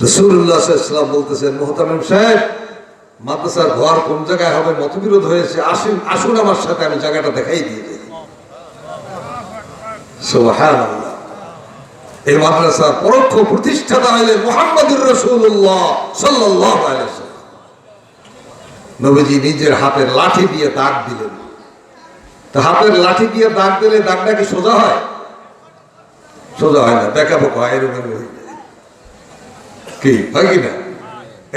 রাসূলুল্লাহ সাল্লাল্লাহু আলাইহি ওয়াসাল্লাম বলতেছেন, মুহতামিম সাহেব, মাদ্রাসার ঘর কোন জায়গায় হবে মতবিরোধ হয়েছে, আসুন আমার সাথে, আমি জায়গাটা দেখাই দিয়ে যাই। সুবহানাল্লাহ। এই মাদ্রাসার পরোক্ষ প্রতিষ্ঠাতা হলেন মুহাম্মদুর রাসূলুল্লাহ সাল্লাল্লাহু আলাইহি ওয়াসাল্লাম। নবীজি নিজের হাতের লাঠি দিয়ে দাগ দিলেন। তা হাতের লাঠি দিয়ে দাগ দিলে দাগটা কি সোজা হয়? সোজা হয় না, বেঁকা বোকা হয়, এরকম হয়ে যায়। কি হয় কি না?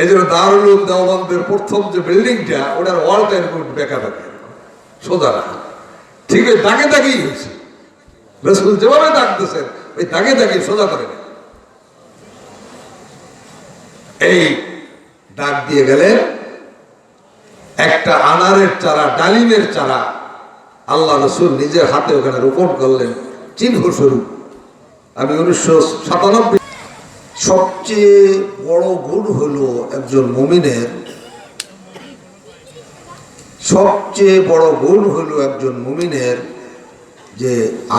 এই জন্য দারুল উলুম দেওবন্দের প্রথম যে বিল্ডিংটা, ওটার ওয়ালটা এরকম বেঁকা বেঁকা, সোজা না। ঠিক আছে, দাগে দাগেই হয়েছে। রাসূল যেভাবে দাগ দিয়েছেন ওই দাগে দাগে সোজা করে না। এই দাগ দিয়ে গেলে একটা আনারের চারা, ডালিমের চারা আল্লাহ রাসূল নিজের হাতে ওখানে রোপণ করলেন চিহ্ন স্বরূপ। আমি 1997 সবচেয়ে বড় গুণ হলো একজন মুমিনের, সবচেয়ে বড় গুণ হলো একজন মুমিনের যে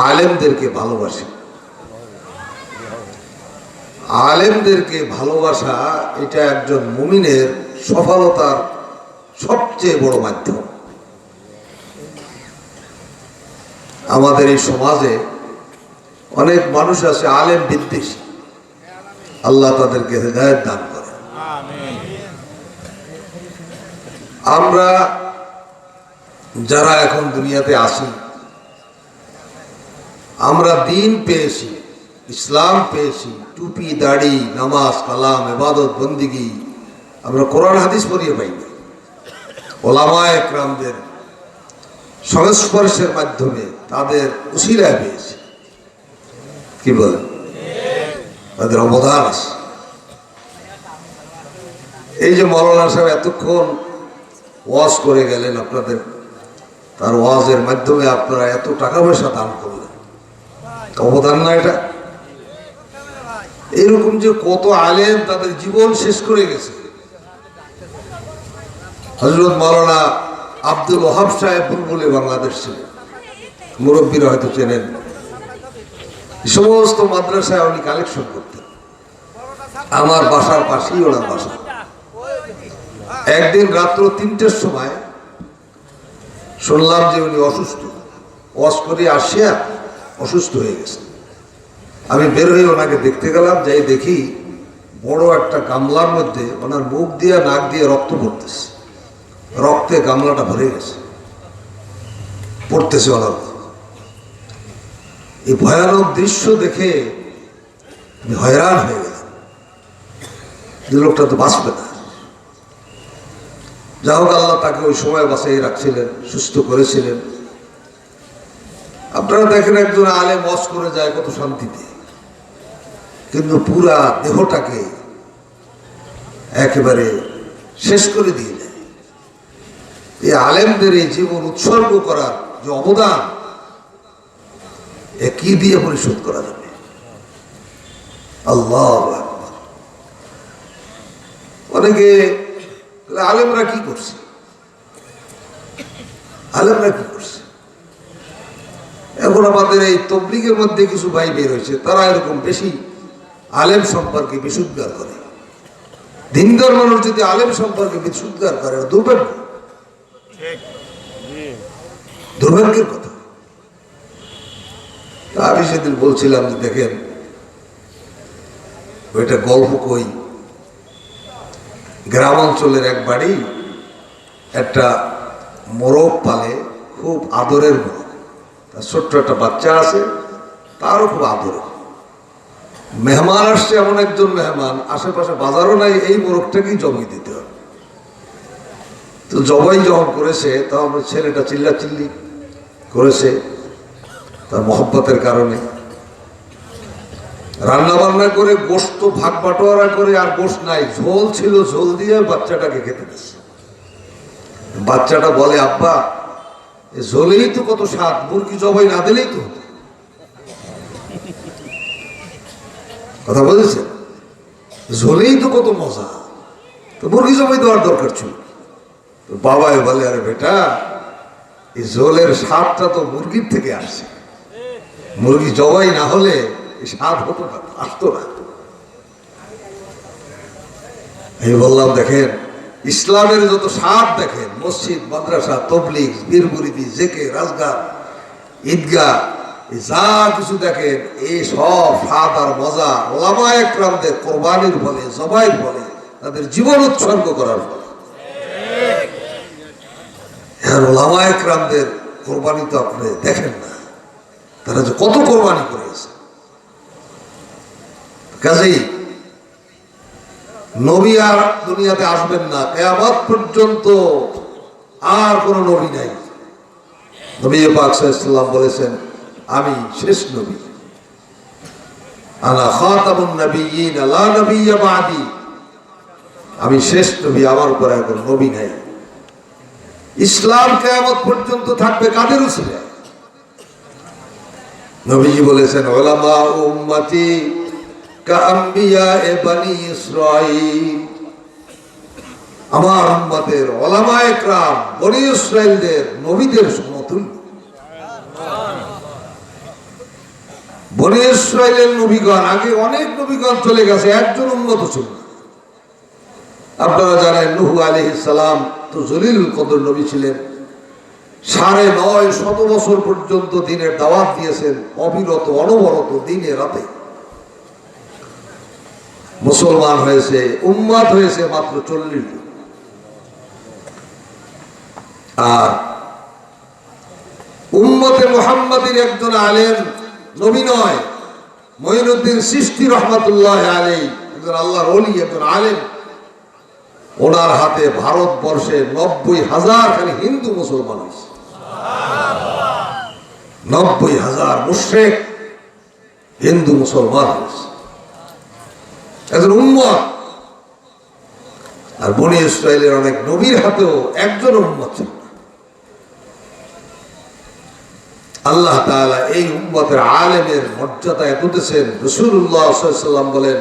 আলেমদেরকে ভালোবাসে। আলেমদেরকে ভালোবাসা এটা একজন মুমিনের সফলতার সবচেয়ে বড় মাধ্যম। আমাদের এই সমাজে অনেক মানুষ আছে আলেম বিদ্বেষী, আল্লাহ তাদেরকে হেদায়েত দান করে। আমরা যারা এখন দুনিয়াতে আসি, আমরা দিন পেয়েছি, ইসলাম পেয়েছি, টুপি দাড়ি নামাজ কালাম ইবাদত বন্দিগি আমরা কোরআন হাদিস পড়িয়ে পাইনি। ওলামায়ে একরামদের সংস্পর্শের মাধ্যমে তাদের উসিলায় পেয়েছি। কি বলেন? তাদের অবদান আছে। এই যে মাওলানা সাহেব এতক্ষণ ওয়াজ করে গেলেন আপনাদের, তার ওয়াজের মাধ্যমে আপনারা এত টাকা পয়সা দান করলেন, অবদান না এটা? এরকম যে কত আলেম তাদের জীবন শেষ করে গেছে। হযরত মাওলানা আব্দুল ওয়াহাব সাহেব বুলবুলি বাংলাদেশ ছিলেন, মুরব্বীরা হয়তো চেনেন। সমস্ত মাদ্রাসায় উনি কালেকশন করতেন। আমার বাসার পাশেই ওনার বাসা। একদিন রাত্র 3টের সময় শুনলাম যে উনি অসুস্থ, ওয়াজ করে আসিয়া অসুস্থ হয়ে গেছে। আমি বের হয়ে ওনাকে দেখতে গেলাম, যাই দেখি বড় একটা গামলার মধ্যে ওনার মুখ দিয়ে নাক দিয়ে রক্ত পড়তেছে, রক্তে গামলাটা ভরে গেছে, পড়তেছে ওনার। এই ভয়ানক দৃশ্য দেখে আমি হয়রান হয়ে গেলাম, যে লোকটা তো বাঁচবে না। যা হোক, আল্লাহ তাকে ওই সময় বাঁচাই রাখছিলেন, সুস্থ করেছিলেন। আপনারা দেখেন একজন আলেম ওয়াজ করে যায় কত শান্তিতে, কিন্তু পুরা দেহটাকে একেবারে শেষ করে দিয়ে দেয়। এই আলেমদের এই জীবন উৎসর্গ করার যে অবদান, এ কি দিয়ে পরিশোধ করা যাবে? আল্লাহু আকবার। অনেকে আলেমরা কি করছে, আলেমরা কি করছে? এখন আমাদের এই তবলিগের মধ্যে কিছু ভাই বের হয়েছে, তারা এরকম বেশি আলেম সম্পর্কে বিশুদ্ধার করে। দিনদার মানুষ যদি আলেম সম্পর্কে বিশুদ্ধার করে, দুর্ভাগ্য, দুর্ভাগ্যের কথা। আমি সেদিন বলছিলাম যে দেখেন, ওইটা গল্প কই, গ্রাম অঞ্চলের এক বাড়ি একটা মোরগ পালে, খুব আদরের মোরগ। তার ছোট্ট একটা বাচ্চা আছে, তারও খুব আদরের। মেহমান আসছে, এমন একজন মেহমান, আশেপাশে বাজারও নাই, এই মোরগটাকেই জবাই দিতে হবে। তো জবাই যখন করেছে, তখন ছেলেটা চিল্লাচিল্লি করেছে তার মহব্বতের কারণে। রান্না বান্না করে গোশত ভাগ বাটোয়ারা করে, আর গোশত নাই, ঝোল ছিল, ঝোল দিয়ে বাচ্চাটাকে খেতে দিচ্ছে। বাচ্চাটা বলে, আব্বা ঝোলেই তো কত স্বাদ, মুরগি জবাই না দিলেই তো। কথা বলেছে, ঝোলেই তো কত মজা, তো মুরগি জবাই দেওয়ার দরকার ছিল। তো বাবাই বলে, আরে বেটা, এই ঝোলের স্বাদটা তো মুরগির থেকে আসছে, মুরগি জবাই না হলে এই স্বাদ হতো না, আসতো না। আমি বললাম দেখেন ইসলামের যত স্বাদ দেখেন, মসজিদ, মাদ্রাসা, তবলিগ, বীরবুরিদি, জেকে, রাজগার, ঈদগাহ, যা কিছু দেখেন এই সব স্বাদ আর মজা ওলামায়ে কেরামদের কোরবানির ফলে, জবাইয়ের ফলে, তাদের জীবন উৎসর্গ করার ফলে। আর ওলামায়ে কেরামদের কোরবানি তো আপনি দেখেন না, তারা যে কত কোরবানি করেছে। কাজেই নবী আর দুনিয়াতে আসবেন না, কিয়ামত পর্যন্ত আর কোন নবী নাই। নবী পাক সাল্লাল্লাহু আলাইহি ওয়াসাল্লাম বলেছেন আমি শেষ নবী, আনা খাতামুন নাবিয়্যিন লা নাবিয়্যা বাদি, আমি শেষ নবী, আমার উপর আর কোন নবী নাই। ইসলাম কিয়ামত পর্যন্ত থাকবে কাদের উসিলায়? নবীজি বলেছেন উলামা উম্মতি কাআম্বিয়া বানি ইসরাঈল, আমার উম্মতের উলামায়ে কেরাম বনি ইসরাঈলদের নবীদের সমতুল্য। বনি ইসরাঈলের নবীগণ, আগে অনেক নবীগণ চলে গেছে, একজন উম্মত ছিল না। আপনারা জানেন নূহ আলাইহিস সালাম তো জলিলুল কদর নবী ছিলেন, 950 বছর পর্যন্ত দ্বীনের দাওয়াত দিয়েছেন, অবিরত অনবরত দিনে রাতে। মুসলমান হয়েছে, উম্মত হয়েছে মাত্র 40 জন। আর উম্মতে মুহাম্মাদীর একজন আলেম, নবী নয়, মঈনুদ্দিন চিশতি রহমাতুল্লাহ আলাইহি, একজন আল্লাহর ওলি, একজন আলেম, ওনার হাতে ভারতবর্ষে 90,000 খালি হিন্দু মুসলমান হয়েছে। 90,000 মুশরিক হিন্দু মুসলমান হয়েছে, একজন উম্মত। আর বনি ইসরাইলের অনেক নবীর হাতেও একজন উম্মত ছিল না। আল্লাহ তাআলা এই উম্মতের আলেমের মর্যাদা এত দিয়েছেন। রাসূলুল্লাহ সাল্লাল্লাহু আলাইহি ওয়াসাল্লাম বলেন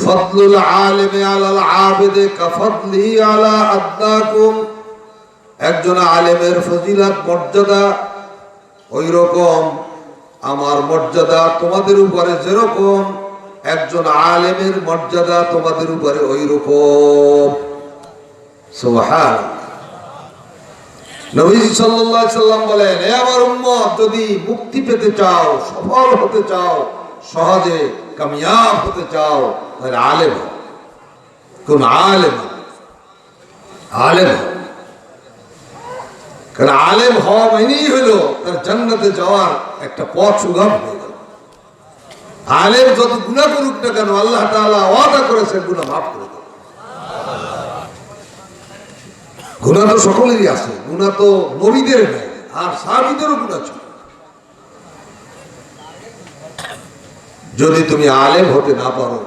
ফাদলুল আলিমি আলাল আবিদি কাফাদলিহি আলা আদনাকুম, একজন আলেমের ফজিলত মর্যাদা ওই রকম, আমার মর্যাদা তোমাদের উপরে যেরকম, একজন আলেমের মর্যাদা তোমাদের উপরে ওই রকম। সুবহানাল্লাহ। নবী সাল্লাল্লাহু আলাইহি সাল্লাম বলেন হে আমার উম্মত, যদি মুক্তি পেতে চাও, সফল হতে চাও, সহজে কামিয়াব হতে চাও, তাহলে আলেম হও। কোন আলেম? আলেম হও। কারণ আলেম হওয়া মানেই হলো তার জান্নাতে যাওয়ার একটা পথ সুগম হয়ে গেল। আলেম যত গুনাহ করুক না কেন, আল্লাহ তাআলা ওয়াদা করেছেন গুনাহ মাফ করে দেবেন। গুনাহ তো সকলেরই আছে, গুনাহ তো নবীদের নেই, আর সাহাবীদেরও গুনাহ ছিল। যদি তুমি আলেম হতে না পারো,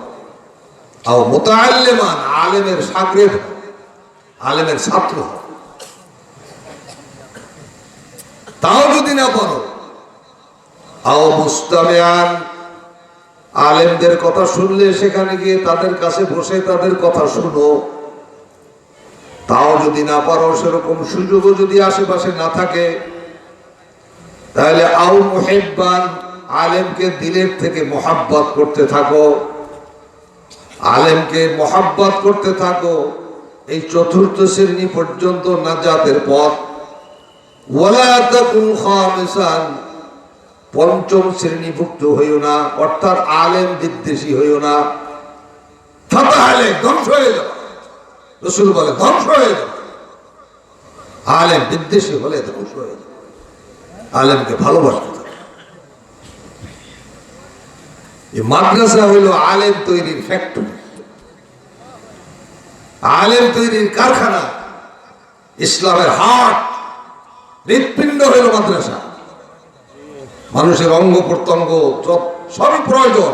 আও মুতাআল্লিমান, আলেমের শাগির্দ হও, আলেমের ছাত্র হও, তাও যদি না পারো, আও মুস্তামিআন, আলেমদের কথা শুনলে সেখানে গিয়ে তাদের কাছে বসে তাদের কথা শুনো, তাও যদি না পারো, সেরকম সুযোগও যদি আশেপাশে না থাকে, তাহলে আও মুহিব্বান, আলেমকে দিলের থেকে মোহাব্বত করতে থাকো, আলেমকে মোহাব্বত করতে থাকো। এই চতুর্থ শ্রেণী পর্যন্ত নাজাতের পথ। ওয়ালা তাকুন খামিসান, পঞ্চম শ্রেণীভুক্ত হইও না, অর্থাৎ আলেম বিদ্বেষী হইও না। তাহলে ধ্বংস হয়ে যাবে, রাসূল বলে ধ্বংস হয়ে যাবে। আলেম বিদ্বেষী হলে ধ্বংস হয়ে যাবে। আলেমকে ভালোবাসতে হবে। এই মাদ্রাসা হইল আলেম তৈরির ফ্যাক্টরি, আলেম তৈরির কারখানা, ইসলামের হাট, হৃৎপিণ্ড হইল মাদ্রাসা। মানুষের অঙ্গ প্রত্যঙ্গ সবই প্রয়োজন,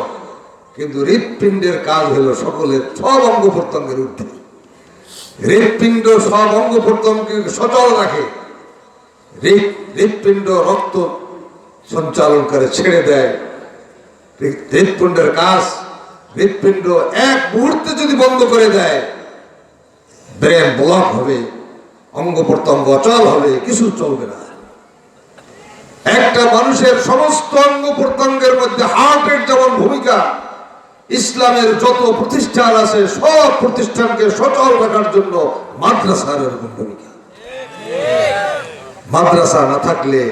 কিন্তু হৃৎপিণ্ডের কাজ হলো সকলের সব অঙ্গ প্রত্যঙ্গের ঊর্ধ্বে। হৃৎপিণ্ড সব অঙ্গ প্রত্যঙ্গকে সচল রাখে। হৃৎপিণ্ড রক্ত সঞ্চালন করে, ছেড়ে দেয়। হৃৎপিণ্ডের কাজ, হৃৎপিণ্ড এক মুহূর্তে যদি বন্ধ করে দেয়, ব্রেন ব্লক হবে, অঙ্গ প্রত্যঙ্গ অচল হবে, কিছু চলবে না। একটা মানুষের সমস্ত অঙ্গ প্রত্যঙ্গের মধ্যে হার্টের যেমন ভূমিকা, ইসলামের যত প্রতিষ্ঠান আছে সব প্রতিষ্ঠানকে সচল রাখার জন্য মাদ্রাসার এরকম ভূমিকা। মাদ্রাসা না থাকলে,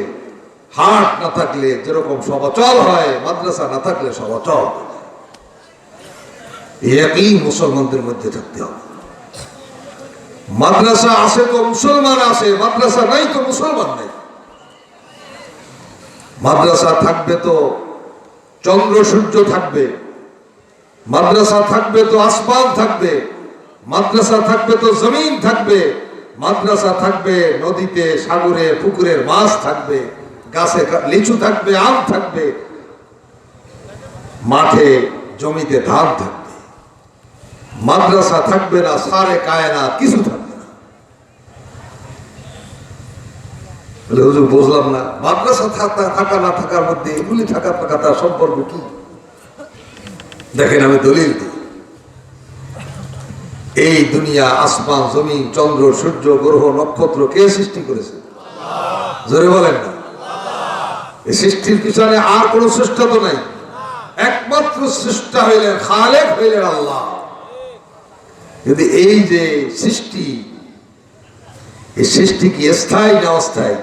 হাট না থাকলে যেরকম সব অচল হয়, মাদ্রাসা না থাকলে সব অচল। একই মুসলমানদের মধ্যে থাকতে হবে। মাদ্রাসা আছে তো মুসলমান আছে, মাদ্রাসা নাই তো মুসলমান নাই। মাদ্রাসা থাকবে তো চন্দ্র সূর্য থাকবে, মাদ্রাসা থাকবে তো আসমান থাকবে, মাদ্রাসা থাকবে তো জমিন থাকবে, মাদ্রাসা থাকবে নদীতে সাগরে পুকুরের মাছ থাকবে, গাছে লিচু থাকবে, আম থাকবে, মাঠে জমিতে ধান থাকবে। মাদ্রাসা থাকবে না, সারে কায়নাত কিছু থাকবে না। বলে হুজুর বুঝলাম না, মাদ্রাসা থাকা না থাকার মধ্যে এগুলি থাকা তার সম্পর্ক কি? দেখেন আমি দলিল দিই। এই দুনিয়া, আসমান, জমিন, চন্দ্র, সূর্য, গ্রহ, নক্ষত্র কে সৃষ্টি করেছে? জোরে বলেন না। এই সৃষ্টির পিছনে আর কোন স্রষ্টা তো নাই, একমাত্র স্রষ্টা হইলেন, খালেক হইলেন আল্লাহ। যদি এই যে সৃষ্টি, এই সৃষ্টি কি স্থায়ী না অস্থায়ী?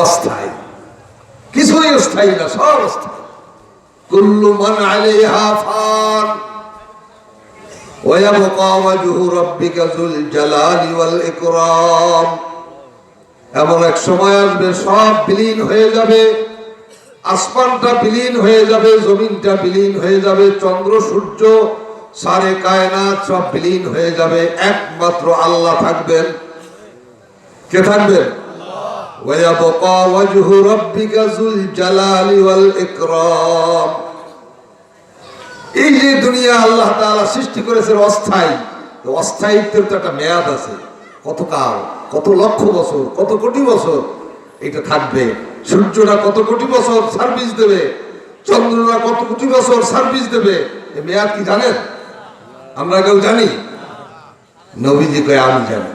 অস্থায়ী, কিছুই স্থায়ী না, সব অস্থায়ী। কুল্লু মান আলাইহা ফান ওয়া ইয়াবকা ওয়াজহু রাব্বিকা যুল জালালি ওয়াল ইকরাম। এমন এক সময় আসবে সব বিলীন হয়ে যাবে, আসমানটা বিলীন হয়ে যাবে, জমিনটা বিলীন হয়ে যাবে, চন্দ্র সূর্য সারে কায়নাত সব বিলীন হয়ে যাবে, একমাত্র আল্লাহ থাকবেন। কে থাকবেন? ওয়া ইয়াবকা ওয়াজহু রাব্বিকা যুল জালালি ওয়াল ইকরাম। এই যে দুনিয়া আল্লাহ তাআলা সৃষ্টি করেছেন অস্থায়ী, অস্থায়িত্বের তো একটা মেয়াদ আছে। কত কাল, কত লক্ষ বছর, কত কোটি বছর এটা থাকবে। সূর্যরা কত কোটি বছর সার্ভিস দেবে, চন্দ্ররা কত কোটি বছর সার্ভিস দেবে, এই মেয়াদ কি জানেন? আমরা কেউ জানি? নবীজি কয় আমি জানি।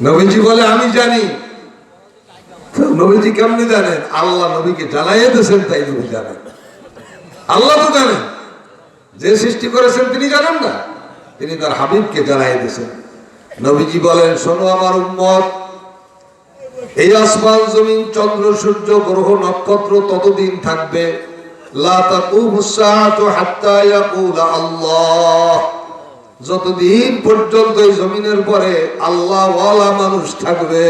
নবীজি বলে আমি জানি। নবীজি কেমনে জানেন? আল্লাহ নবীকে জানাইয়ে দিয়েছেন, তাই নবী জানেন। আল্লাহ তো জানেন, যে সৃষ্টি করেছেন তিনি জানেন না? তিনি তার হাবিবকে জানাইয়ে দিয়েছেন। নবীজি বলেন, শোনো আমার উম্মত, এই আসমান, জমিন, চন্দ্র, সূর্য, গ্রহ, নক্ষত্র ততদিন থাকবে, লা তাকুমুস সাআতু হাত্তা ইয়াকুলা আল্লাহ। যতদিন পর্যন্ত এই জমিনের পরে আল্লাহ ওয়ালা মানুষ থাকবে,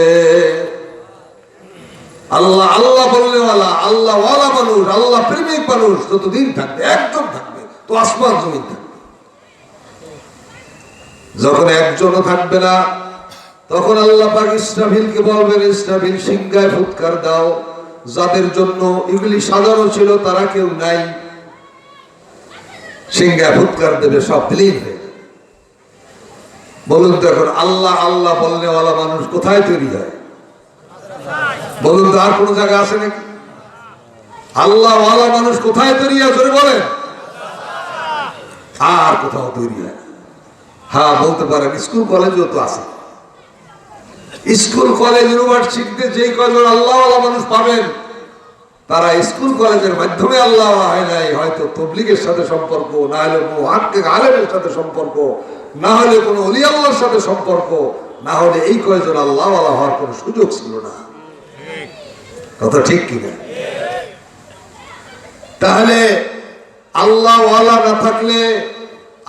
আল্লাহ আল্লাহ বললে ওয়ালা, আল্লাহ ওয়ালা মানুষ, আল্লাহ প্রেমিক মানুষ যতদিন থাকবে, একদম থাকবে, তো আসমান জমিন থাকবে। যখন একজনও থাকবে না, তখন আল্লাহ পাক ইসরাফিলকে বলবেন, ইসরাফিল সিংহায় ফুৎকার দাও। যাদের জন্য এগুলি সাজানো ছিল তারা কেউ নাই, সিংহায় ফুৎকার দেবে, সব বিলীন হয়ে যাবে। বলুন তো এখন আল্লাহ আল্লাহ বললে ওয়ালা মানুষ কোথায় তৈরি হয়? বলুন তো আর কোন জায়গা আছে নাকি? আল্লাহ ওয়ালা মানুষ কোথায় তৈরি হয় জোরে বলেন? আর কোথাও তৈরি হয়? হ্যাঁ বলতে পারেন, স্কুল কলেজও তো আছে। স্কুল কলেজ ইউনিভার্সিটিতে যেই কজন আল্লাহওয়ালা মানুষ পাবেন, তারা স্কুল কলেজের মাধ্যমে আল্লাহ হয় নাই, হয়তো তবলিগের সাথে সম্পর্ক, না হলে মুহাক্কিক আলেমের সাথে সম্পর্ক, না হলে কোনো ওলি আল্লাহর সাথে সম্পর্ক, না হলে এই কয়জন আল্লাহওয়ালা হওয়ার কোনো সুযোগ ছিল না। কথা ঠিক কিনা? তাহলে আল্লাহওয়ালা না থাকলে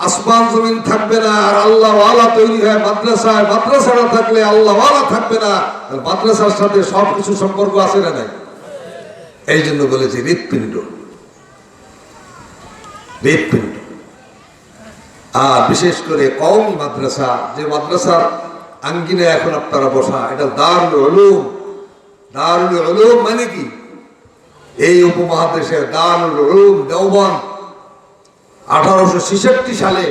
আসমান জমিন থাকবে না, আর আল্লাহওয়ালা তৈরি হয় মাদ্রাসায়, মাদ্রাসা না থাকলে আল্লাহওয়ালা থাকবে না। মাদ্রাসার সাথে সবকিছু সম্পর্ক আছে না নাই? এই জন্য বলেছি হৃৎপিণ্ড, হৃৎপিণ্ড। আর বিশেষ করে কওমি মাদ্রাসা, যে মাদ্রাসার আঙ্গিনায় এখন আপনারা বসা, এটা দারুল উলুম। দারুল উলুম মানে কি? এই উপমহাদেশের দারুল উলুম দেওবন্দ। 1866 সালে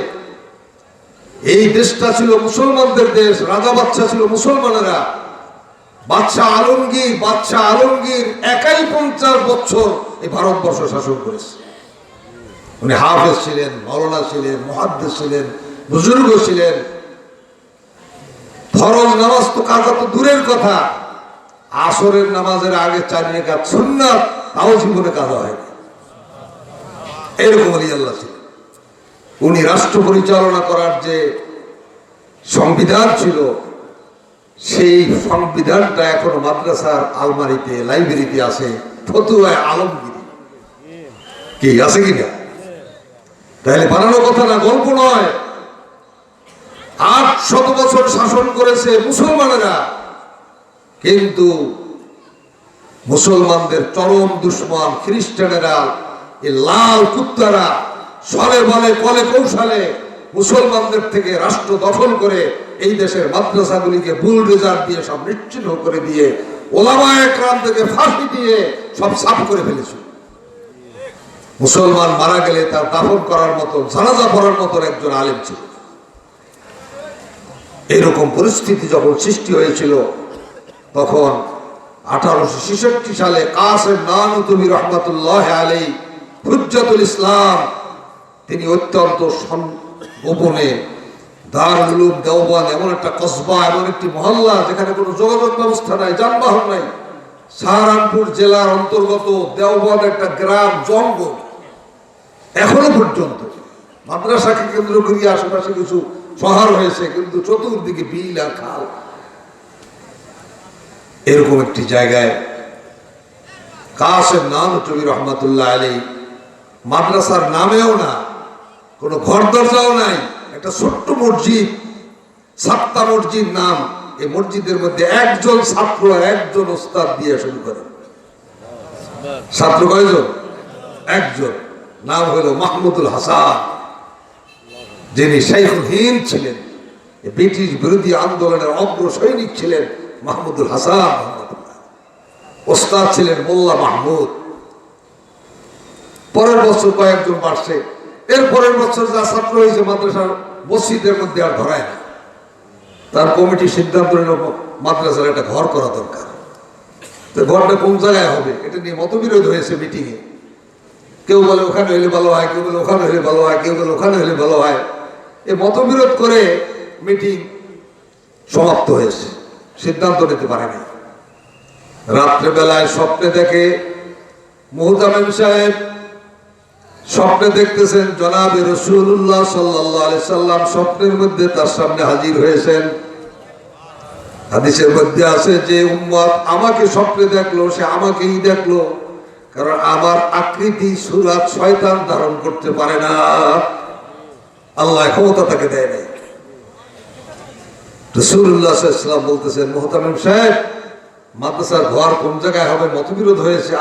এই দেশটা ছিল মুসলমানদের দেশ, রাজা বাদশা ছিল মুসলমানেরা। বাদশাহ আলমগীর একাই 50 বছর এই ভারতবর্ষ শাসন করেছে। উনি হাফেজ ছিলেন, মাওলানা ছিলেন, মুহাদ্দিস ছিলেন, বুজুর্গ ছিলেন। ফরজ নামাজ তো কাজা তো দূরের কথা, আসরের নামাজের আগে 4 রাকাত সুন্নাত তাও জীবনে কাজা হয়নি। এরকম আলী আল্লাহ ছিল। উনি রাষ্ট্র পরিচালনা করার যে সংবিধান ছিল, সেই সংবিধানটা এখনো মাদ্রাসার আলমারিতে, লাইব্রেরিতে আছে। ফতুয়া আলমগীরি কি আছে কিনা? তাহলে বানানো কথা না, গল্প নয়। 800 বছর শাসন করেছে মুসলমানেরা, কিন্তু মুসলমানদের চরম দুশ্মন খ্রিস্টানেরা, এই লাল কুত্তারা ছলে বলে কলে কৌশলে মুসলমানদের থেকে রাষ্ট্র দখল করে এই দেশের মাদ্রাসাগুলিকে বুলডোজার দিয়ে সব নিশ্চিহ্ন করে দিয়ে, ওলামায়ে কেরাম থেকে ফাঁসি দিয়ে সব সাফ করে ফেলেছে। মুসলমান মারা গেলে তার দাফন করার মতো, জানাজা পড়ার মতো একজন আলেম ছিল। এরকম পরিস্থিতি যখন সৃষ্টি হয়েছিল, তখন 1866 সালে কাসেম নানুতুবি রহমাতুল্লাহ আলাইহি হুজ্জাতুল ইসলাম, তিনি অত্যন্ত গোপনে দারুল উলুম দেওবন্দ, এমন একটা কসবা, এমন একটি মহল্লা যেখানে কোনো যোগাযোগ ব্যবস্থা নাই, যানবাহন নাই, সাহারানপুর জেলার অন্তর্গত দেওবন্দ একটা গ্রাম, জঙ্গল। এখনো পর্যন্ত মাদ্রাসাকে কেন্দ্র করিয়া আশেপাশে কিছু শহর হয়েছে, কিন্তু চতুর্দিকে বিল আর খাল। এরকম একটি জায়গায় কাসেম নানুতুবি রহমাতুল্লাহ আলাইহি, মাদ্রাসার নামেও না, কোনো ঘর দরজাও নাই, একটা ছোট্ট মসজিদ, সাত্তা মসজিদ নাম। এই মসজিদের মধ্যে একজন ছাত্র আর একজন ওস্তাদ দিয়ে শুরু করে। ছাত্র কয়জন? একজন, নাম হলো মাহমুদুল হাসান, যিনি শাইখুল হিন্দ ছিলেন, ব্রিটিশ বিরোধী আন্দোলনের অগ্র সৈনিক ছিলেন মাহমুদুল হাসান। ওস্তাদ ছিলেন মোল্লা মাহমুদ। পরের বছর কয়েকজন বাড়ছে, এর পরের বছর যা ছাত্র হয়েছে মাদ্রাসার মসজিদের মধ্যে আর ধরায় না। তার কমিটি সিদ্ধান্ত নিল মাদ্রাসার একটা ঘর করা দরকার। তো ঘরটা কোন জায়গায় হবে এটা নিয়ে মতবিরোধ হয়েছে মিটিংয়ে। কেউ বলে ওখানে হইলে ভালো হয়, কেউ বলে ওখানে হইলে ভালো হয়, কেউ বলে ওখানে হইলে ভালো হয়। এই মতবিরোধ করে মিটিং সমাপ্ত হয়েছে, সিদ্ধান্ত নিতে পারেনি। রাত্রেবেলায় স্বপ্নে দেখে মুহতামিম সাহেব, স্বপ্নে দেখতেছেন জনাবে রাসূলুল্লাহ সাল্লাল্লাহু আলাইহি সাল্লাম স্বপ্নের মধ্যে তার সামনে হাজির হয়েছেন। হাদিসের মধ্যে আছে যে উম্মত আমাকে স্বপ্নে দেখলো, সে আমাকেই দেখলো, কারণ আমার আকৃতি সুরাত শয়তান ধারণ করতে পারে না, আল্লাহ ক্ষমতা তাকে দেয় নাই। রাসূলুল্লাহ সাল্লাল্লাহু আলাইহি সাল্লাম বলতেছেন, মুহতামিম সাহেব, মাদ্রাসার ঘর কোন জায়গায় হবে মতবিরোধ হয়েছে,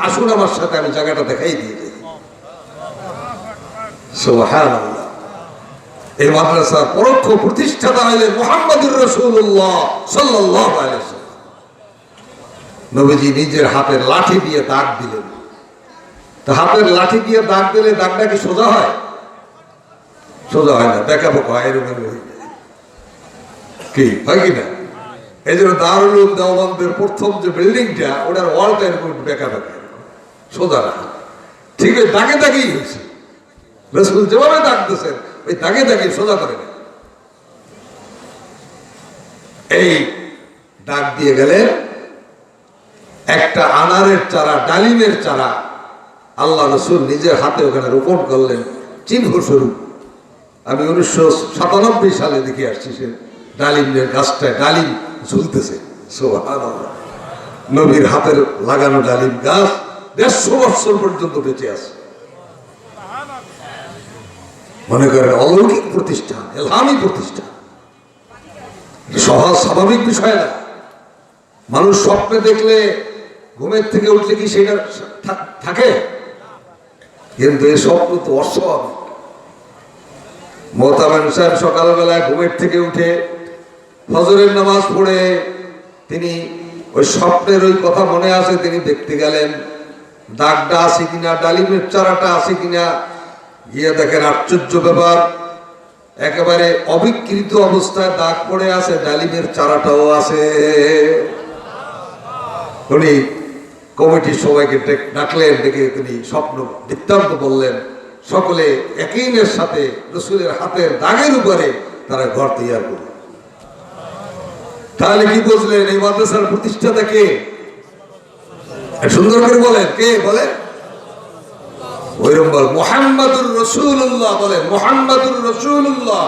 আসুন আমার সাথে, আমি জায়গাটা দেখাই দিয়ে যাই। সুবহানাল্লাহ। এই মাদ্রাসার পরোক্ষ প্রতিষ্ঠাতা হলেন মুহাম্মদুর রাসূলুল্লাহ সাল্লাল্লাহু আলাইহি ওয়াসাল্লাম। নবীজি নিজের হাতের লাঠি দিয়ে দাগ দিলেন। তো হাতের লাঠি দিয়ে দাগ দিলে দাগটা কি সোজা হয়? সোজা হয় না, বেঁকা বোকা হয়, এরকম হয়ে যায়। কি হয় কিনা? এই জন্য দারুল উলুম দেওবন্দের প্রথম যে বিল্ডিংটা, ওটার ওয়ালটা এরকম বেঁকা বেঁকা, সোজা না। ঠিক আছে, দাগে দাগেই হয়েছে। রাসূল যেভাবে দাগ দিয়েছেন ওই দাগে দাগে সোজা করে না। এই দাগ দিয়ে গেলে একটা আনারের চারা, ডালিমের চারা আল্লাহ রাসূল নিজের হাতে ওখানে রোপণ করলেন চিহ্ন স্বরূপ। আমি 1997 সালে দেখে আসছি, সে ডালিমের গাছটায় ডালিম ঝুলতেছে। সুবহানাল্লাহ। নবীর হাতের লাগানো ডালিম গাছ 150 বছর পর্যন্ত বেঁচে আছে। মনে করেন অলৌকিক প্রতিষ্ঠান, এলহামি প্রতিষ্ঠান, সহজ স্বাভাবিক বিষয় না। মানুষ স্বপ্নে দেখলে ঘুমের থেকে উঠলে কি সেটা থাকে? কিন্তু এই স্বপ্ন তো অস্বাভাবিক। মুহতামিম সাহেব সকালবেলায় ঘুমের থেকে উঠে ফজরের নামাজ পড়ে তিনি ওই স্বপ্নের ওই কথা মনে আছে, তিনি দেখতে গেলেন দাগটা আছে কিনা, ডালিমের চারাটা আছে কিনা। গিয়ে দেখেন আশ্চর্য ব্যাপার, একেবারে অবিকৃত অবস্থায় দাগ পড়ে আছে, ডালিমের চারাটাও আছে। উনি কমিটির সবাইকে ডাকলেন, ডেকে তিনি স্বপ্ন বৃত্তান্ত বললেন। সকলে ইয়াকিনের সাথে রাসূলের হাতের দাগের উপরে তারা ঘর তৈরি করল। তাহলে কি বুঝলেন এই মাদ্রাসার প্রতিষ্ঠাতা কে? সুন্দর করে বলেন, কে বলে? ওইরকম বল মুহাম্মাদুর রাসূলুল্লাহ, বলেন মুহাম্মাদুর রাসূলুল্লাহ।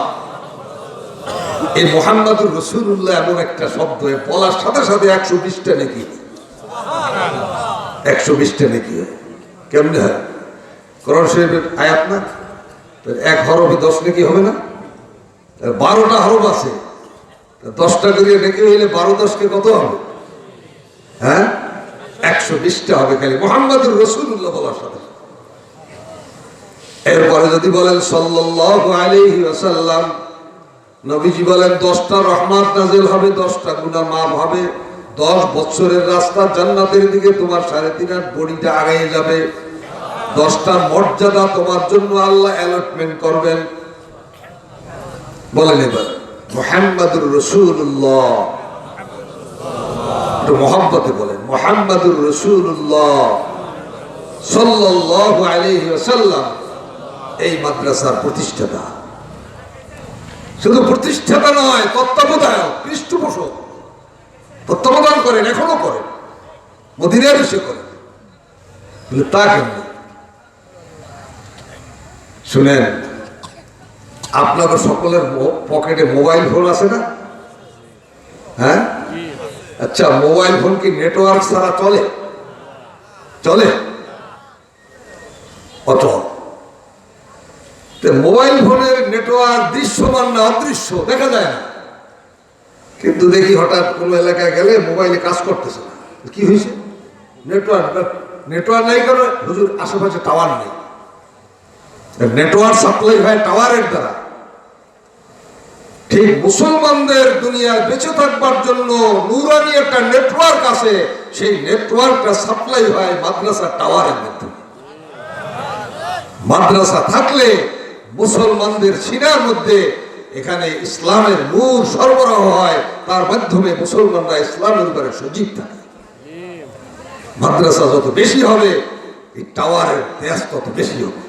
এই মুহাম্মাদুর রাসূলুল্লাহ এমন একটা শব্দ, বলার সাথে সাথে 120টা নাকি, 120টা নাকি কেমনে হয়? কোরআন শরীফের আয়াত না, এক হরফে 10 নাকি হবে না? 12টা হরফ আছে, 10টা করে নাকি হইলে 12×10 কত হবে? হ্যাঁ, 120টা হবে খালি মুহাম্মাদুর রাসূলুল্লাহ বলার সাথে। এরপরে যদি বলেন সাল্লাল্লাহু আলাইহি ওয়াসাল্লাম, নবীজি বলেন 10টা রহমত নাযিল হবে, 10টা গুনাহ মাফ হবে, 10 বছরের রাস্তা জান্নাতের দিকে তোমার 3.5 হাত বডিটা আগায় যাবে, 10টা মর্যাদা তোমার জন্য আল্লাহ অ্যালটমেন্ট করবেন। বলেন এবার মুহাম্মাদুর রাসূলুল্লাহ, একটু মহব্বতে বলেন মুহাম্মাদুর রাসূলুল্লাহ সাল্লাল্লাহু আলাইহি ওয়াসাল্লাম। এই মাদ্রাসার প্রতিষ্ঠাতা, শুধু প্রতিষ্ঠাতা নয়, তত্ত্বাবধায়ক, পৃষ্ঠপোষক, তত্ত্বাবধান করেন, এখনো করেন, মদিনায় এসে করেন। তা কেন শুনেন, আপনাদের সকলের পকেটে মোবাইল ফোন আছে না? হ্যাঁ, আচ্ছা, মোবাইল ফোন কি নেটওয়ার্ক ছাড়া চলে? চলে? অচল। মোবাইল ফোনের নেটওয়ার্ক দৃশ্যমান না অদৃশ্য, দেখা যায় না, কিন্তু দেখি হঠাৎ কোনো এলাকায় গেলে মোবাইলে কাজ করতেছে না। কি হয়েছে? নেটওয়ার্ক নাই, কারণ হুজুর আশেপাশে টাওয়ার নেই। নেটওয়ার্ক সাপ্লাই হয় টাওয়ারের দ্বারা। ঠিক মুসলমানদের দুনিয়ায় বেঁচে থাকবার জন্য নূরানি একটা নেটওয়ার্ক আছে, সেই নেটওয়ার্কটা সাপ্লাই হয় মাদ্রাসা টাওয়ারের মাধ্যমে। মাদ্রাসা থাকলে মুসলমানদের সিনার মধ্যে এখানে ইসলামের নূর সরবরাহ হয়, তার মাধ্যমে মুসলমানরা ইসলামের উপরে সজীব থাকে। মাদ্রাসা যত বেশি হবে, এই টাওয়ারের দেশ তত বেশি হবে।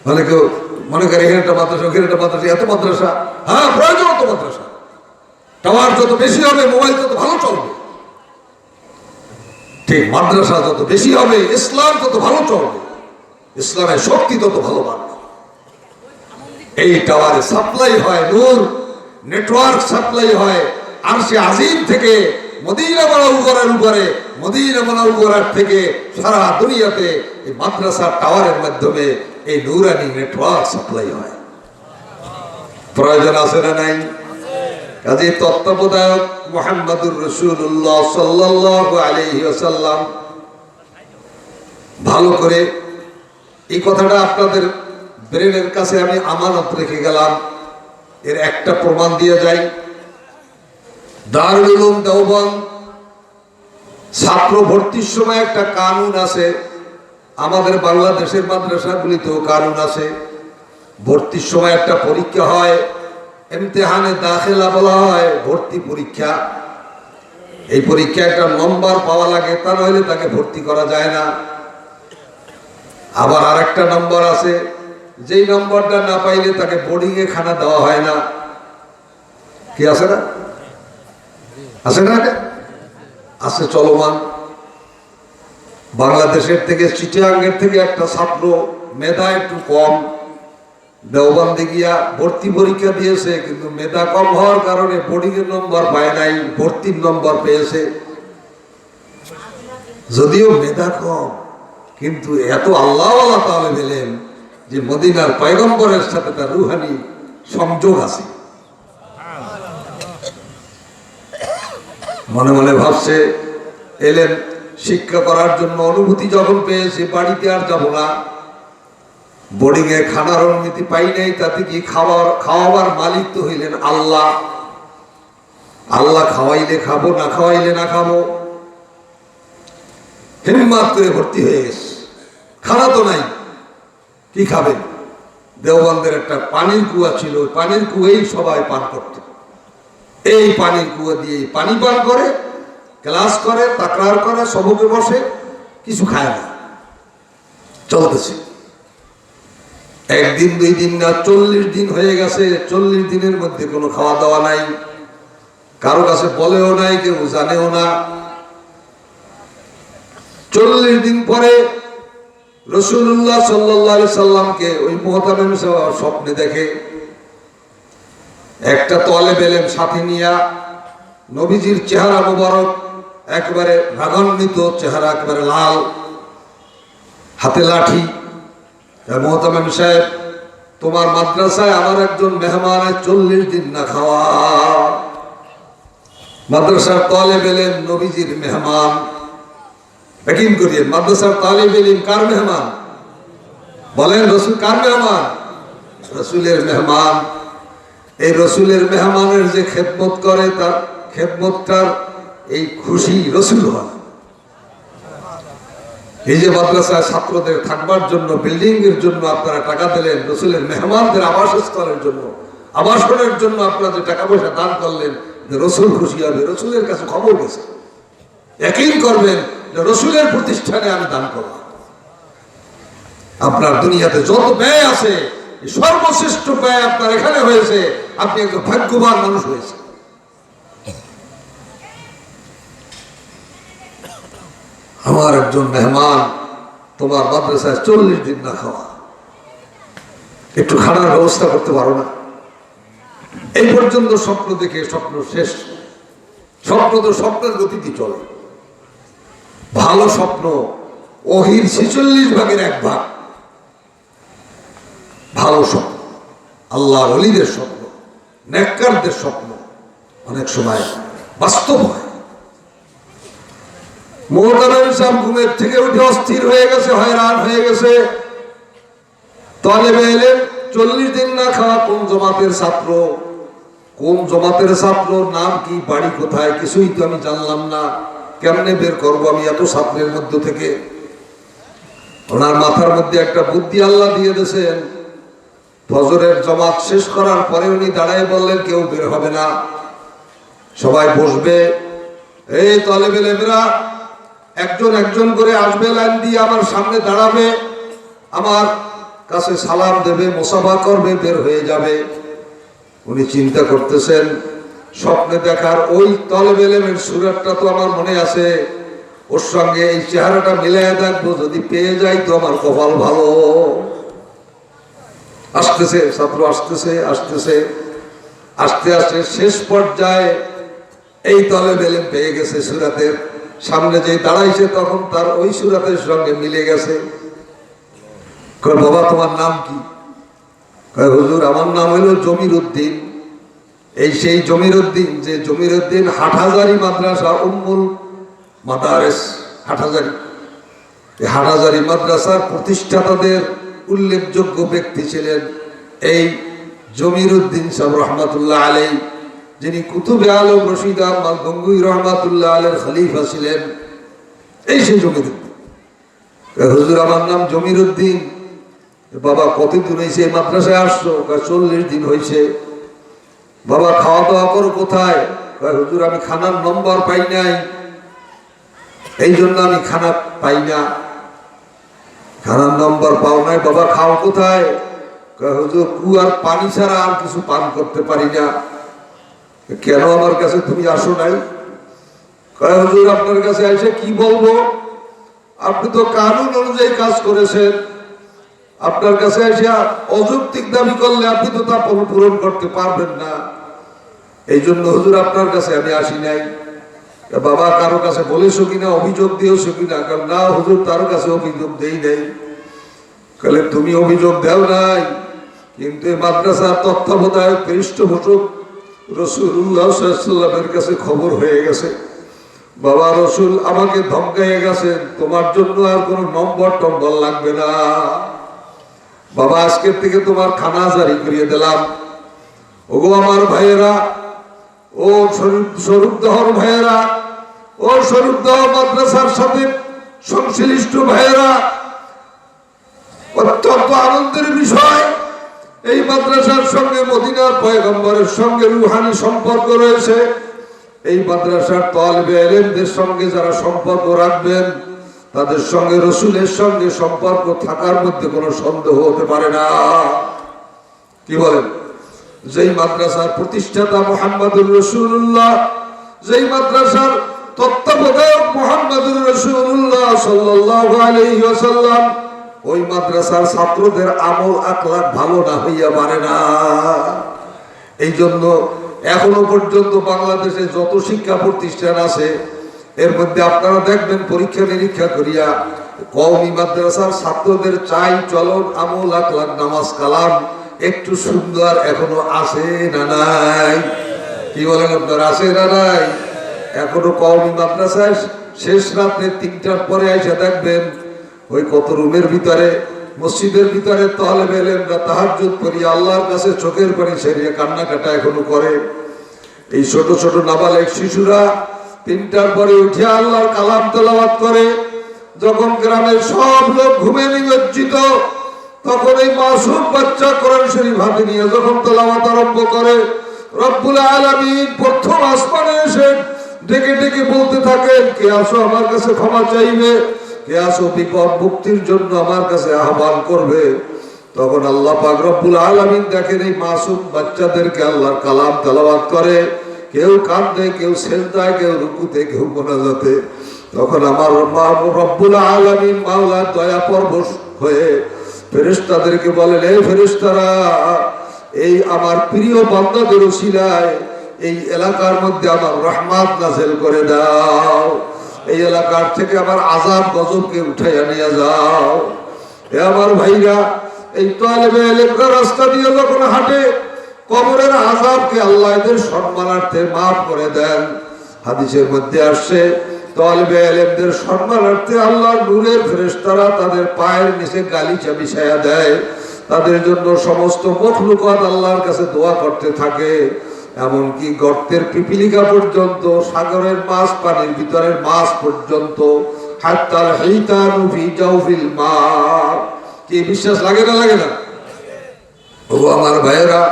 মানে কেউ মনে করে এখানে একটা মাদ্রাসা, ওখানে একটা মাদ্রাসা, এত মাদ্রাসা, হ্যাঁ প্রয়োজন অত মাদ্রাসা। টাওয়ার যত বেশি হবে, মোবাইল তত ভালো চলবে। ঠিক মাদ্রাসা যত বেশি হবে, ইসলাম তত ভালো চলবে, ইসলামের শক্তি তত ভালো বাড়বে। এই টাওয়ারে সাপ্লাই হয় নূর, নেটওয়ার্ক সাপ্লাই হয় আরশে আজিম থেকে মদিনা মুনাওয়ারার উপরে, মদিনা মুনাওয়ারার থেকে সারা দুনিয়াতে এই মাদ্রাসা টাওয়ারের মাধ্যমে এই নূরানি নেটওয়ার্ক সাপ্লাই হয়। প্রয়োজন আছে না নাই? কাজে তত্ত্বাবধায়ক মুহাম্মাদুর রাসূলুল্লাহ সাল্লাল্লাহু আলাইহি ওয়াসাল্লাম। ভালো করে এই কথাটা আপনাদের ব্রেনের কাছে আমি আমানত রেখে গেলাম। এর একটা প্রমাণ দিয়ে যাই। দারুল উলুম দেওবন্দ ছাত্র ভর্তির সময় একটা কানুন আছে, আমাদের বাংলাদেশের মাদ্রাসাগুলিতেও কানুন আছে। ভর্তির সময় একটা পরীক্ষা হয়, ইমতিহানে দাখিলা বলা হয়, ভর্তি পরীক্ষা। এই পরীক্ষা একটা নম্বর পাওয়া লাগে, তা নইলে তাকে ভর্তি করা যায় না। আবার আরেকটা নম্বর আছে, যেই নম্বরটা না পাইলে তাকে বোর্ডিং এ খানা দেওয়া হয় না। কি আছে না? আছে না? আছে, চলমান। বাংলাদেশের থেকে, চিটাগাংয়ের থেকে একটা ছাত্র মেধা একটু কম, দেওবন্দে গিয়া ভর্তি পরীক্ষা দিয়েছে, কিন্তু মেধা কম হওয়ার কারণে বোর্ডিং এর নম্বর পায় নাই, ভর্তির নম্বর পেয়েছে। যদিও মেধা কম, কিন্তু এত আল্লাহওয়ালা তাহলে পেলেন যে মদিনার পয়গম্বরের সাথে তার রুহানি সংযোগ আছে। মনে মনে ভাবছে, এলেন শিক্ষা করার জন্য, অনুভূতি যখন পেয়েছে বাড়িতে আর যাব না। বোর্ডিং এ খানার অনুমতি পাই নাই, তাতে কি খাওয়াবার মালিক তো হইলেন আল্লাহ। আল্লাহ খাওয়াইলে খাবো, না খাওয়াইলে না খাবো। হিম্মত করে ভর্তি হয়ে গেছে। খানা তো নাই, কি খাবে? দেওবন্দের একটা পানির কুয়া ছিল, পানির কুয়াই সবাই পান করত। এই পানির কুয়া দিয়ে পানি পান করে, ক্লাস করে, তাকরার করে, সবকে বসে, কিছু খায় না, চলতেছে। একদিন, 2 দিন না, 40 দিন হয়ে গেছে। 40 দিনের মধ্যে কোনো খাওয়া দাওয়া নাই, কারো কাছে বলেও নাই, কেউ জানেও না। 40 দিন পরে রাসূলুল্লাহ সাল্লাল্লাহু আলাইহি সাল্লামকে ওই মুহতামিম সাহেব স্বপ্নে দেখে একটা তালেব ইলম সাথে নিয়া নবীজির চেহারা মোবারক একবারে রাগান্বিত চেহারা, একবারে লাল, হাতে লাঠি। মুহতামিম সাহেব, তোমার মাদ্রাসায় আমার একজন মেহমানের 40 দিন না খাওয়া। মাদ্রাসার তালেব ইলম নবীজির মেহমান। একদিন করিয়ে মাদ্রাসার তালেব ইলম কার মেহমান? বলেন রাসূল কার মেহমান? রাসূলের মেহমান। এই রাসূলের মেহমানের যে খেদমত করে তার খেদমতটার এই খুশি রাসূল হন। এই যে মাদ্রাসায় ছাত্রদের থাকবার জন্য, বিল্ডিং এর জন্য আপনারা টাকা দিলেন, রাসূলের মেহমানদের আবাসস্থলের জন্য, আবাসনের জন্য আপনারা যে টাকা পয়সা দান করলেন, রাসূল খুশি হবে। রাসূলের কাছে খবর গেছে, ইয়াকিন করবেন যে রাসূলের প্রতিষ্ঠানে আমি দান করব। আপনার দুনিয়াতে যত ব্যয় আছে, সর্বশ্রেষ্ঠ ব্যয় আপনার এখানে হয়েছে। আপনি একজন ভাগ্যবান মানুষ হয়েছে। আমার একজন মেহমান তোমার মাদ্রাসায় 40 দিন না খাওয়া, একটু খানার ব্যবস্থা করতে পারো না? এই পর্যন্ত স্বপ্ন দেখে স্বপ্ন শেষ। স্বপ্ন তো স্বপ্নের গতিতে চলে। ভালো স্বপ্ন ওহির 46 ভাগের 1 ভাগ ভালো স্বপ্ন, আল্লাহর ওলিদের স্বপ্ন, নেককারদের স্বপ্ন অনেক সময় বাস্তব হয়। মুহতামিম সাহেব ঘুমের থেকে উঠে অস্থির হয়ে গেছে, হয়রান হয়ে গেছে। তালেবে ইলম 40 দিন না খাওয়া, কোন জমাতের ছাত্র, কোন জমাতের ছাত্র, নাম কি, বাড়ি কোথায়, কিছুই তো আমি জানলাম না। কেমনে বের করবো আমি এত ছাত্রের মধ্য থেকে? ওনার মাথার মধ্যে একটা বুদ্ধি আল্লাহ দিয়ে দিয়েছেন। ফজরের জমাত শেষ করার পরে উনি দাঁড়ায় বললেন, কেউ বের হবে না, সবাই বসবে। এই তালেবে ইলমরা একজন একজন করে আসবে, লাইন দিয়ে আমার সামনে দাঁড়াবে, আমার কাছে সালাম দেবে, মুসাফা করবে, বের হয়ে যাবে। উনি চিন্তা করতেছেন, স্বপ্নে দেখার ওই তালেবে ইলমের সুরাতটা তো আমার মনে আছে, ওর সঙ্গে এই চেহারাটা মিলাইয়া দেখবো, যদি পেয়ে যাই তো আমার কপাল ভালো। আসতেছে ছাত্র, আসতেছে আসতেছে, আস্তে আস্তে শেষ পর্যায়ে এই তালেবে ইলম পেয়ে গেছে। সুরাতের সামনে যে দাঁড়াইছে তখন তার ওই সুরাতের সঙ্গে মিলে গেছে। কয়, বাবা তোমার নাম কি? কয়, হুজুর আমার নাম হলো জমির উদ্দিন। এই সেই জমির উদ্দিন, যে জমির উদ্দিন হাটহাজারী মাদ্রাসা, উম্মুল মাদারেস হাটহাজারী। এই হাটহাজারী মাদ্রাসার প্রতিষ্ঠাতাদের উল্লেখযোগ্য ব্যক্তি ছিলেন এই জমির উদ্দিন সাহেব রহমাতুল্লাহ আলাইহি, যিনি কুতুবে আলম রশিদ আহমদ গঙ্গুই রহমাতুল্লাহ আলাইহির খলিফা ছিলেন। এই সেই জমির উদ্দিন। হুজুর আমার নাম জমির উদ্দিন। বাবা কতদিন হয়েছে এই মাদ্রাসায় আসছো? 40 দিন হয়েছে। বাবা খাওয়া দাওয়া করো কোথায়? হুজুর আমি খানার নম্বর পাই নাই, এই জন্য আমি খানা পাই না। খানার নম্বর পাও নাই? বাবা খাও কোথায়? হুজুর কুয়ার পানি ছাড়া আর কিছু পান করতে পারি না। কেন আমার কাছে তুমি আসো নাই? হুজুর আপনার কাছে এসে কি বলবো, আপনি তো কানুন অনুযায়ী কাজ করেছেন, আপনার কাছে এসে অযৌক্তিক দাবি করলে আপনি তো তা পূরণ করতে পারবেন না, এই জন্য হুজুর আপনার কাছে আমি আসি নাই। বাবা কারো কাছে বলেছো কিনা, অভিযোগ দিয়েছো কিনা? না হুজুর তার কাছে অভিযোগ দেই নাই। বলে তুমি অভিযোগ দেও নাই, কিন্তু এই মাদ্রাসার তত্ত্বাবধায়ক পৃষ্ঠপোষক রাসূলুল্লাহ সাল্লাল্লাহু আলাইহি ওয়াসাল্লামের কাছে খবর হয়ে গেছে। বাবা রাসূল আমাকে ধমকাইয়ে গেছেন, তোমার জন্য আর কোনো নম্বর টম্বর লাগবে না। বাবা আজকের থেকে তোমার খানা জারি করিয়ে দিলাম। ওগো আমার ভাইয়েরা, ও স্বরূপদহর ভাইয়েরা, ও স্বরূপদহ মাদ্রাসার সাথে সংশ্লিষ্ট ভাইয়েরা, অত্যন্ত আনন্দের বিষয়, এই মাদ্রাসার সঙ্গে মদিনার পয়গম্বরের সঙ্গে রুহানি সম্পর্ক রয়েছে। এই মাদ্রাসার তালেবে ইলমদের সঙ্গে যারা সম্পর্ক রাখবেন, তাদের সঙ্গে রাসূলের সঙ্গে সম্পর্ক থাকার মধ্যে কোনো সন্দেহ হতে পারে না। কি বলেন? যেই মাদ্রাসার প্রতিষ্ঠাতা মুহাম্মদুর রাসূলুল্লাহ, যেই মাদ্রাসার তত্ত্বাবধায়ক মুহাম্মদুর রাসূলুল্লাহ সাল্লাল্লাহু আলাইহি ওয়াসাল্লাম, ওই মাদ্রাসার ছাত্রদের আমল আখলাক ভালো না হইয়া পারে না। এই জন্য এখনো পর্যন্ত বাংলাদেশে যত শিক্ষা প্রতিষ্ঠান আছে এর মধ্যে আপনারা দেখবেন পরীক্ষা নিরীক্ষা করিয়া কওমি মাদ্রাসার ছাত্রদের চাই চলন আমল আখলাক নামাজ কালাম একটু সুন্দর এখনো আছে না নাই? কি বলেন আপনারা, আছে না নাই? এখনো কওমি মাদ্রাসায় শেষ রাতে 3টার পরে এসে দেখবেন ওই কত রুমের ভিতরে মসজিদের ভিতরে তালেবে ইলমরা তাহাজ্জুদ করি আল্লাহর কাছে চোখের পানি ছেড়ে কান্নাকাটা এখনো করে। এই ছোট ছোট নাবালেগ শিশুরা 3টার পরে উঠে আল্লাহর কালাম তেলাওয়াত করে। যখন গ্রামের সব লোক ঘুমে নিমজ্জিত তখন এই মাসুম বাচ্চা কোরআন শরীফ হাতে নিয়ে যখন তেলাওয়াত আরম্ভ করে, রব্বুল আলামিন প্রথম আসমানে এসে ডেকে ডেকে বলতে থাকেন, কে আসো আমার কাছে ক্ষমা চাইবে, কে আসো বিপদ মুক্তির জন্য আমার কাছে আহ্বান করবে। তখন আল্লাহ পাক রব্বুল আলামিন দেখেন এই মাসুম বাচ্চাদেরকে আল্লাহর কালাম তেলাওয়াত করে, কেউ কাঁদে, কেউ সেজদায়, কেউ রুকুতে, কেউ মোনাজাতে। তখন আমার রব্বুল আলামিন মাওলার দয়া পরবশ হয়ে ফেরেশতাদেরকে বলেন, এই ফেরেশতারা, এই আমার প্রিয় বান্দাদের ওসিলায় এই এলাকার মধ্যে আমার রহমত নাযিল করে দাও, এই এলাকার থেকে আমার আযাব গজবকে উঠাইয়া নিয়ে যাও। এ আমার ভাইরা, এই তালেবে ইলমরা রাস্তা দিয়ে যখন হাঁটে কবরের আযাবকে আল্লাহ এদের সম্মানার্থে মাফ করে দেন। হাদিসের মধ্যে আসছে তালেবে ইলমদের সম্মানার্থে আল্লাহর নূরের ফেরেশতারা তাদের পায়ের নিচে গালিচা বিছায়া দেয়। তাদের জন্য সমস্ত মখলুকাত আল্লাহর কাছে দোয়া করতে থাকে। এমনকি গর্তের পিপিলিকা পর্যন্ত, সাগরের মাছ, পানির ভিতরের মাছ পর্যন্ত, হাত্তাল হাইতানু ফি জাওফিল মা। কি বিশ্বাস লাগে না লাগে না? ও আমার ভাইয়েরা,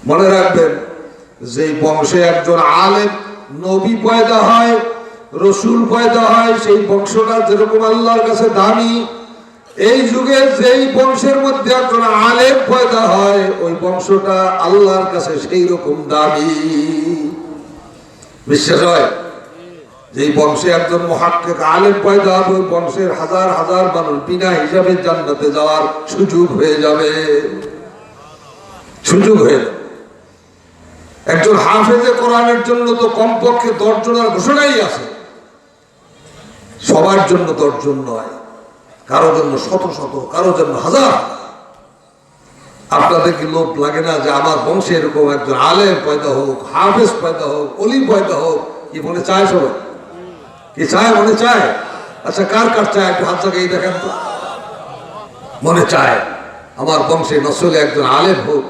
মনে রাখবেন যে বংশে একজন আলেম নবী পয়দা হয়, রসুল পয়দা হয়, সেই বংশটা যেরকম আল্লাহর কাছে দামি, এই যুগে যেই বংশের মধ্যে একজন আলেম পয়দা হয় ওই বংশটা আল্লাহর কাছে সেই রকম দামি। বিশ্বাস হয়? যেই বংশে একজন মুহাক্কিক আলেম পয়দা হবে ওই বংশের হাজার হাজার মানুষ বিনা হিসাবে জান্নাতে যাওয়ার সুযোগ হয়ে যাবে, সুযোগ হয়ে যাবে। একজন হাফেজে কোরআনের জন্য তো কমপক্ষে 10 জনের ঘোষণাই আছে। সবার জন্য 10 জন নয়, কারো জন্য শত শত, কারো জন্য হাজার। আপনাদের কি লোভ লাগে না যে আমার বংশে এরকম একজন আলেম পয়দা হোক, হাফেজ পয়দা হোক, ওলি পয়দা হোক? কি মনে চায় সবাই? কি চায়? মনে চায়? আচ্ছা, কার কার চায় একটু হাত জায়গায় দেখেন তো। মনে চায় আমার বংশে নসলে একজন আলেম হোক,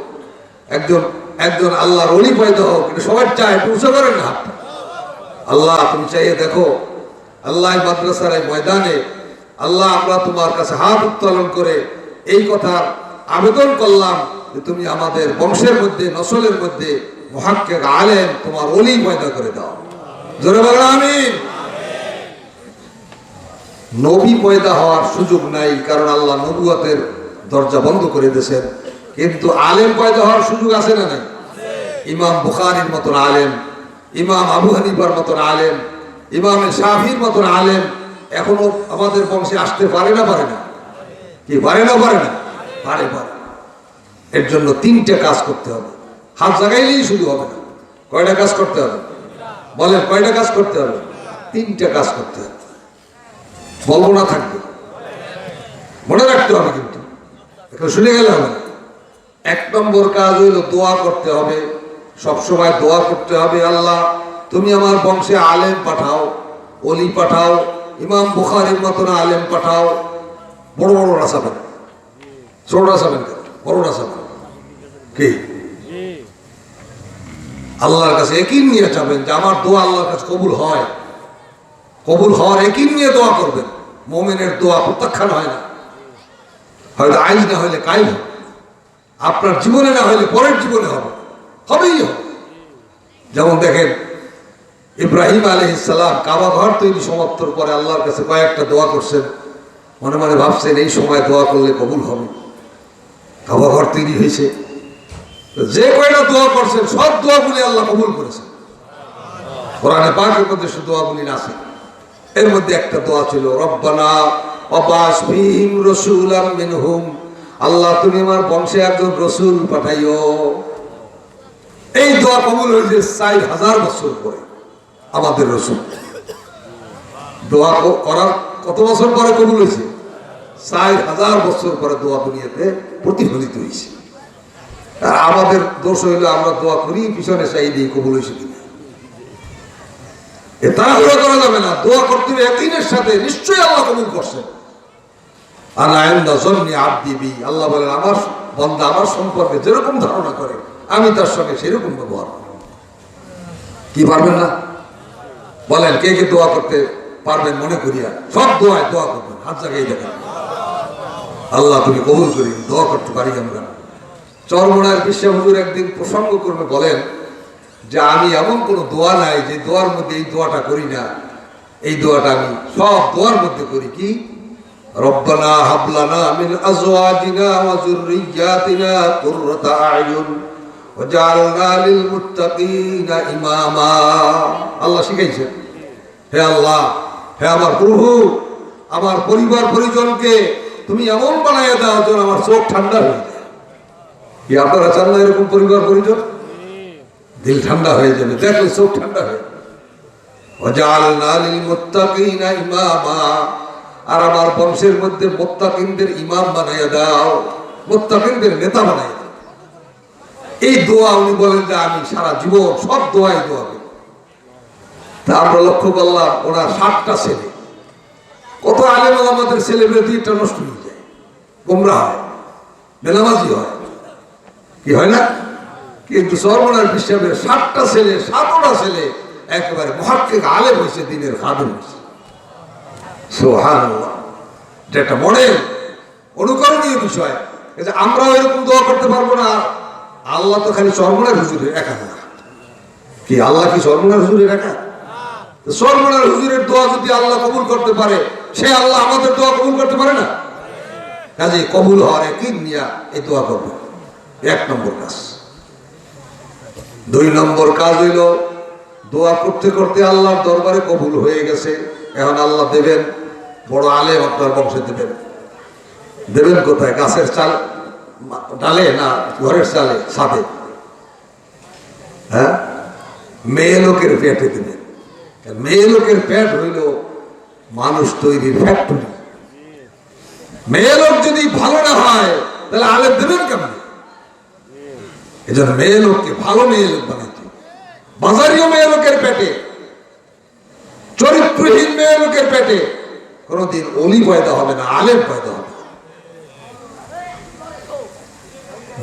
একজন একজন আল্লাহর ওলি পয়দা হোক। কিন্তু সবার চায়, একটু উঁচু করেন না হাতটা। আল্লাহ তুমি চাইয়ে দেখো, আল্লাহ মাদ্রাসার এই ময়দানে আল্লাহ আমরা তোমার কাছে হাত উত্তোলন করে এই কথার আবেদন করলাম যে তুমি আমাদের বংশের মধ্যে, নসলের মধ্যে মুহাক্কিক আলেম, তোমার ওলি পয়দা করে দাও। জোরে বলেন আমিন। নবী পয়দা হওয়ার সুযোগ নাই, কারণ আল্লাহ নবুয়তের দরজা বন্ধ করে দিয়েছেন। কিন্তু আলেম পয়দা হওয়ার সুযোগ আছে না নাই? ইমাম বুখারীর মতন আলেম, ইমাম আবু হানিফার মতন আলেম, ইমাম শাফির মতন আলেম এখনো আমাদের বংশে আসতে পারে না? পারে না? কি পারে না? পারে না? পারে, পারে। এর জন্য 3টে কাজ করতে হবে। হাত জাগাইলেই শুরু হবে না। কয়টা কাজ করতে হবে? বলেন, কয়টা কাজ করতে হবে? 3টে কাজ করতে হবে। বলবো না, থাকবে, মনে রাখতে হবে। কিন্তু এখন শুনে গেলে হবে না। 1 নম্বর কাজ হইল দোয়া করতে হবে। সবসময় দোয়া করতে হবে, আল্লাহ তুমি আমার বংশে আলেম পাঠাও, ওলি পাঠাও, ইমাম বুখারীর মতন আলেম পাঠাও। বড় বড় রাসাবেন, ছোট রাসাবেন, বড় রাসাবেন। কি আল্লাহর কাছে ইয়াকিন নিয়ে যাবেন যে আমার দোয়া আল্লাহর কাছে কবুল হয়। কবুল হওয়ার ইয়াকিন নিয়ে দোয়া করবেন। মুমিনের দোয়া প্রত্যাখ্যান হয় না। হয়তো আইজ না হইলে কাল হবে, আপনার জীবনে না হইলে পরের জীবনে হবে, হবেই হবে। যেমন দেখেন ইব্রাহিম আলাইহিস সালাম কাবা ঘর তৈরি সমাপ্তর পরে আল্লাহর কাছে কয়েকটা দোয়া করছেন। মনে মনে ভাবছেন এই সময় দোয়া করলে কবুল হবে। কাবা ঘর তৈরি হয়েছে, যে কয়টা দোয়া করছেন সব দোয়াগুলি আল্লাহ কবুল করেছেন। কোরআনে পাকের মধ্যে সে দোয়াগুলি আছে। এর মধ্যে একটা দোয়া ছিল, রব্বানা ওয়াবাস ফীহিম রাসূলাম মিনহুম, আল্লাহ তুমি আমার বংশে একজন রাসূল পাঠাইও। এই দোয়া কবুল হয়েছে 4000 বছর পরে। আমাদের রাসূল দোয়া করার কত বছর পরে কবুল হয়েছে? 4000 বছর পরে দোয়া দুনিয়াতে প্রতিফলিত হয়েছে। আর আমাদের দোষ হইলো আমরা দোয়া করি পিছনে চাই দিয়ে কবুল হয়েছে কিনা। তাড়াহুড়া করা যাবে না, দোয়া করতে হবে ইয়াকিনের সাথে, নিশ্চয়ই আল্লাহ কবুল করছেন। আনা ইনদা যন্নি আবদি বি, আল্লাহ বলেন আমার বান্দা আমার সম্পর্কে যেরকম ধারণা করে আমি তার সঙ্গে সেরকম ব্যবহার করি। কি পারবেন না? বলেন কে কে দোয়া করতে পারবেন? মনে করিয়া সব দোয়ায় দোয়া করবেন, হাত জায়গায় দেখেন। আল্লাহ তুমি কবুল করি, দোয়া করতে পারি আমরা। চরমোনার বিশ্বা হুজুর একদিন প্রসঙ্গ করবে বলেন যে আমি এমন কোন দোয়া নাই যে দোয়ার মধ্যে এই দোয়াটা করি না। এই দোয়াটা আমি সব দোয়ার মধ্যে করি। কি? রব্বানা হাবলানা মিন আজওয়াজিনা ওয়া যুররিয়াতিনা কুররাতা আয়ুন ওয়াজআলনা লিল মুত্তাকিনা ইমামা। আল্লাহ শিখাইছেন, হে আল্লাহ, হে আমার প্রভু, আমার পরিবার পরিজনকে তুমি এমন বানাইয়া দাও যেন আমার চোখ ঠান্ডা হয়ে যায়। কি আপনারা চান না এরকম পরিবার পরিজন? দিল ঠান্ডা হয়ে যাবে, দেখলে চোখ ঠান্ডা হয়ে যাবে। ওয়াজআলনা লিল মুত্তাকিনা ইমামা, আর আমার বংশের মধ্যে মুত্তাকিনদের ইমাম বানাইয়া দাও, মুত্তাকিনদের নেতা বানাইয়া দাও। এই দোয়া উনি বলেন যে আমি সারা জীবন সব দোয়াই দোয়া করি। তা আমরা লক্ষ্য করলাম ওনার 7টা ছেলে। কত আলেম আমাদের ছেলেমেয়ে দিকটা নষ্ট হয়ে যায়, গোমরাহ হয়, বেনামাজি হয়, কি হয় না? কিন্তু চরমোনার বিশ্বের 7টা ছেলে, 7টা ছেলে একেবারে মুহাক্কিক আলেম হয়েছে, দিনের খাদেম হয়েছে। সুবহানাল্লাহ, এটা একটা মডেল, অনুকরণীয় বিষয়। আমরাও এরকম দোয়া করতে পারবো না। আল্লাহ তো খালি চরমোনার হুজুরের একা না। কি আল্লাহ কি চরমোনার হুজুরের একা? চরমোনার হুজুরের দোয়া যদি আল্লাহ কবুল করতে পারে, সে আল্লাহ আমাদের দোয়া কবুল করতে পারে না? কাজে কবুল হওয়ার একই নিয়া এই দোয়া করবো, 1 নম্বর কাজ। 2 নম্বর কাজ হইল দোয়া করতে করতে আল্লাহর দরবারে কবুল হয়ে গেছে, এখন আল্লাহ দেবেন বড় আলেম আপনার বংশে দেবেন। দেবেন কোথায়? গাছের চাল ডালে না ঘরের চালে, ছাদে? হ্যাঁ, মেয়ে লোকের পেটে দেবেন। মেয়ে লোকের পেট হইল মানুষ তৈরির ফ্যাক্টরি। মেয়ে লোক যদি ভালো না হয় তাহলে আলেম দেবেন কেমন? এই জন্য মেয়ে লোককে ভালো মেয়ে লোক বানাইতে, বাজারীয় মেয়ে লোকের পেটে, চরিত্রহীন মেয়ে লোকের পেটে কোনদিন অলি পয়দা হবে না, আলেম পয়দা হবে।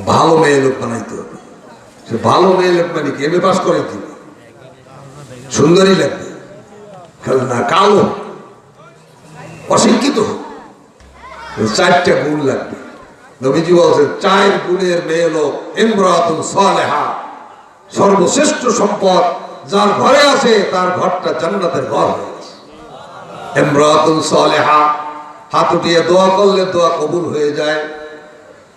ভালো মেয়ে লোক বানাইতে হবে। সে ভালো মেয়ে লোক মানে কি এমএ পাস করে কি সুন্দরী লাগবে না, কালো অশিক্ষিত হোক, 4টা গুণ লাগবে। নবীজি বলছেন 4 গুণের মেয়ে লোক ইমরাতুন সালেহা, সর্বশ্রেষ্ঠ সম্পদ যার ঘরে আছে তার ঘরটা জান্নাতের ঘর হয়ে গেছে। ইমরাতুন সালেহা, হাত উঠিয়ে দোয়া করলে দোয়া কবুল হয়ে যায়।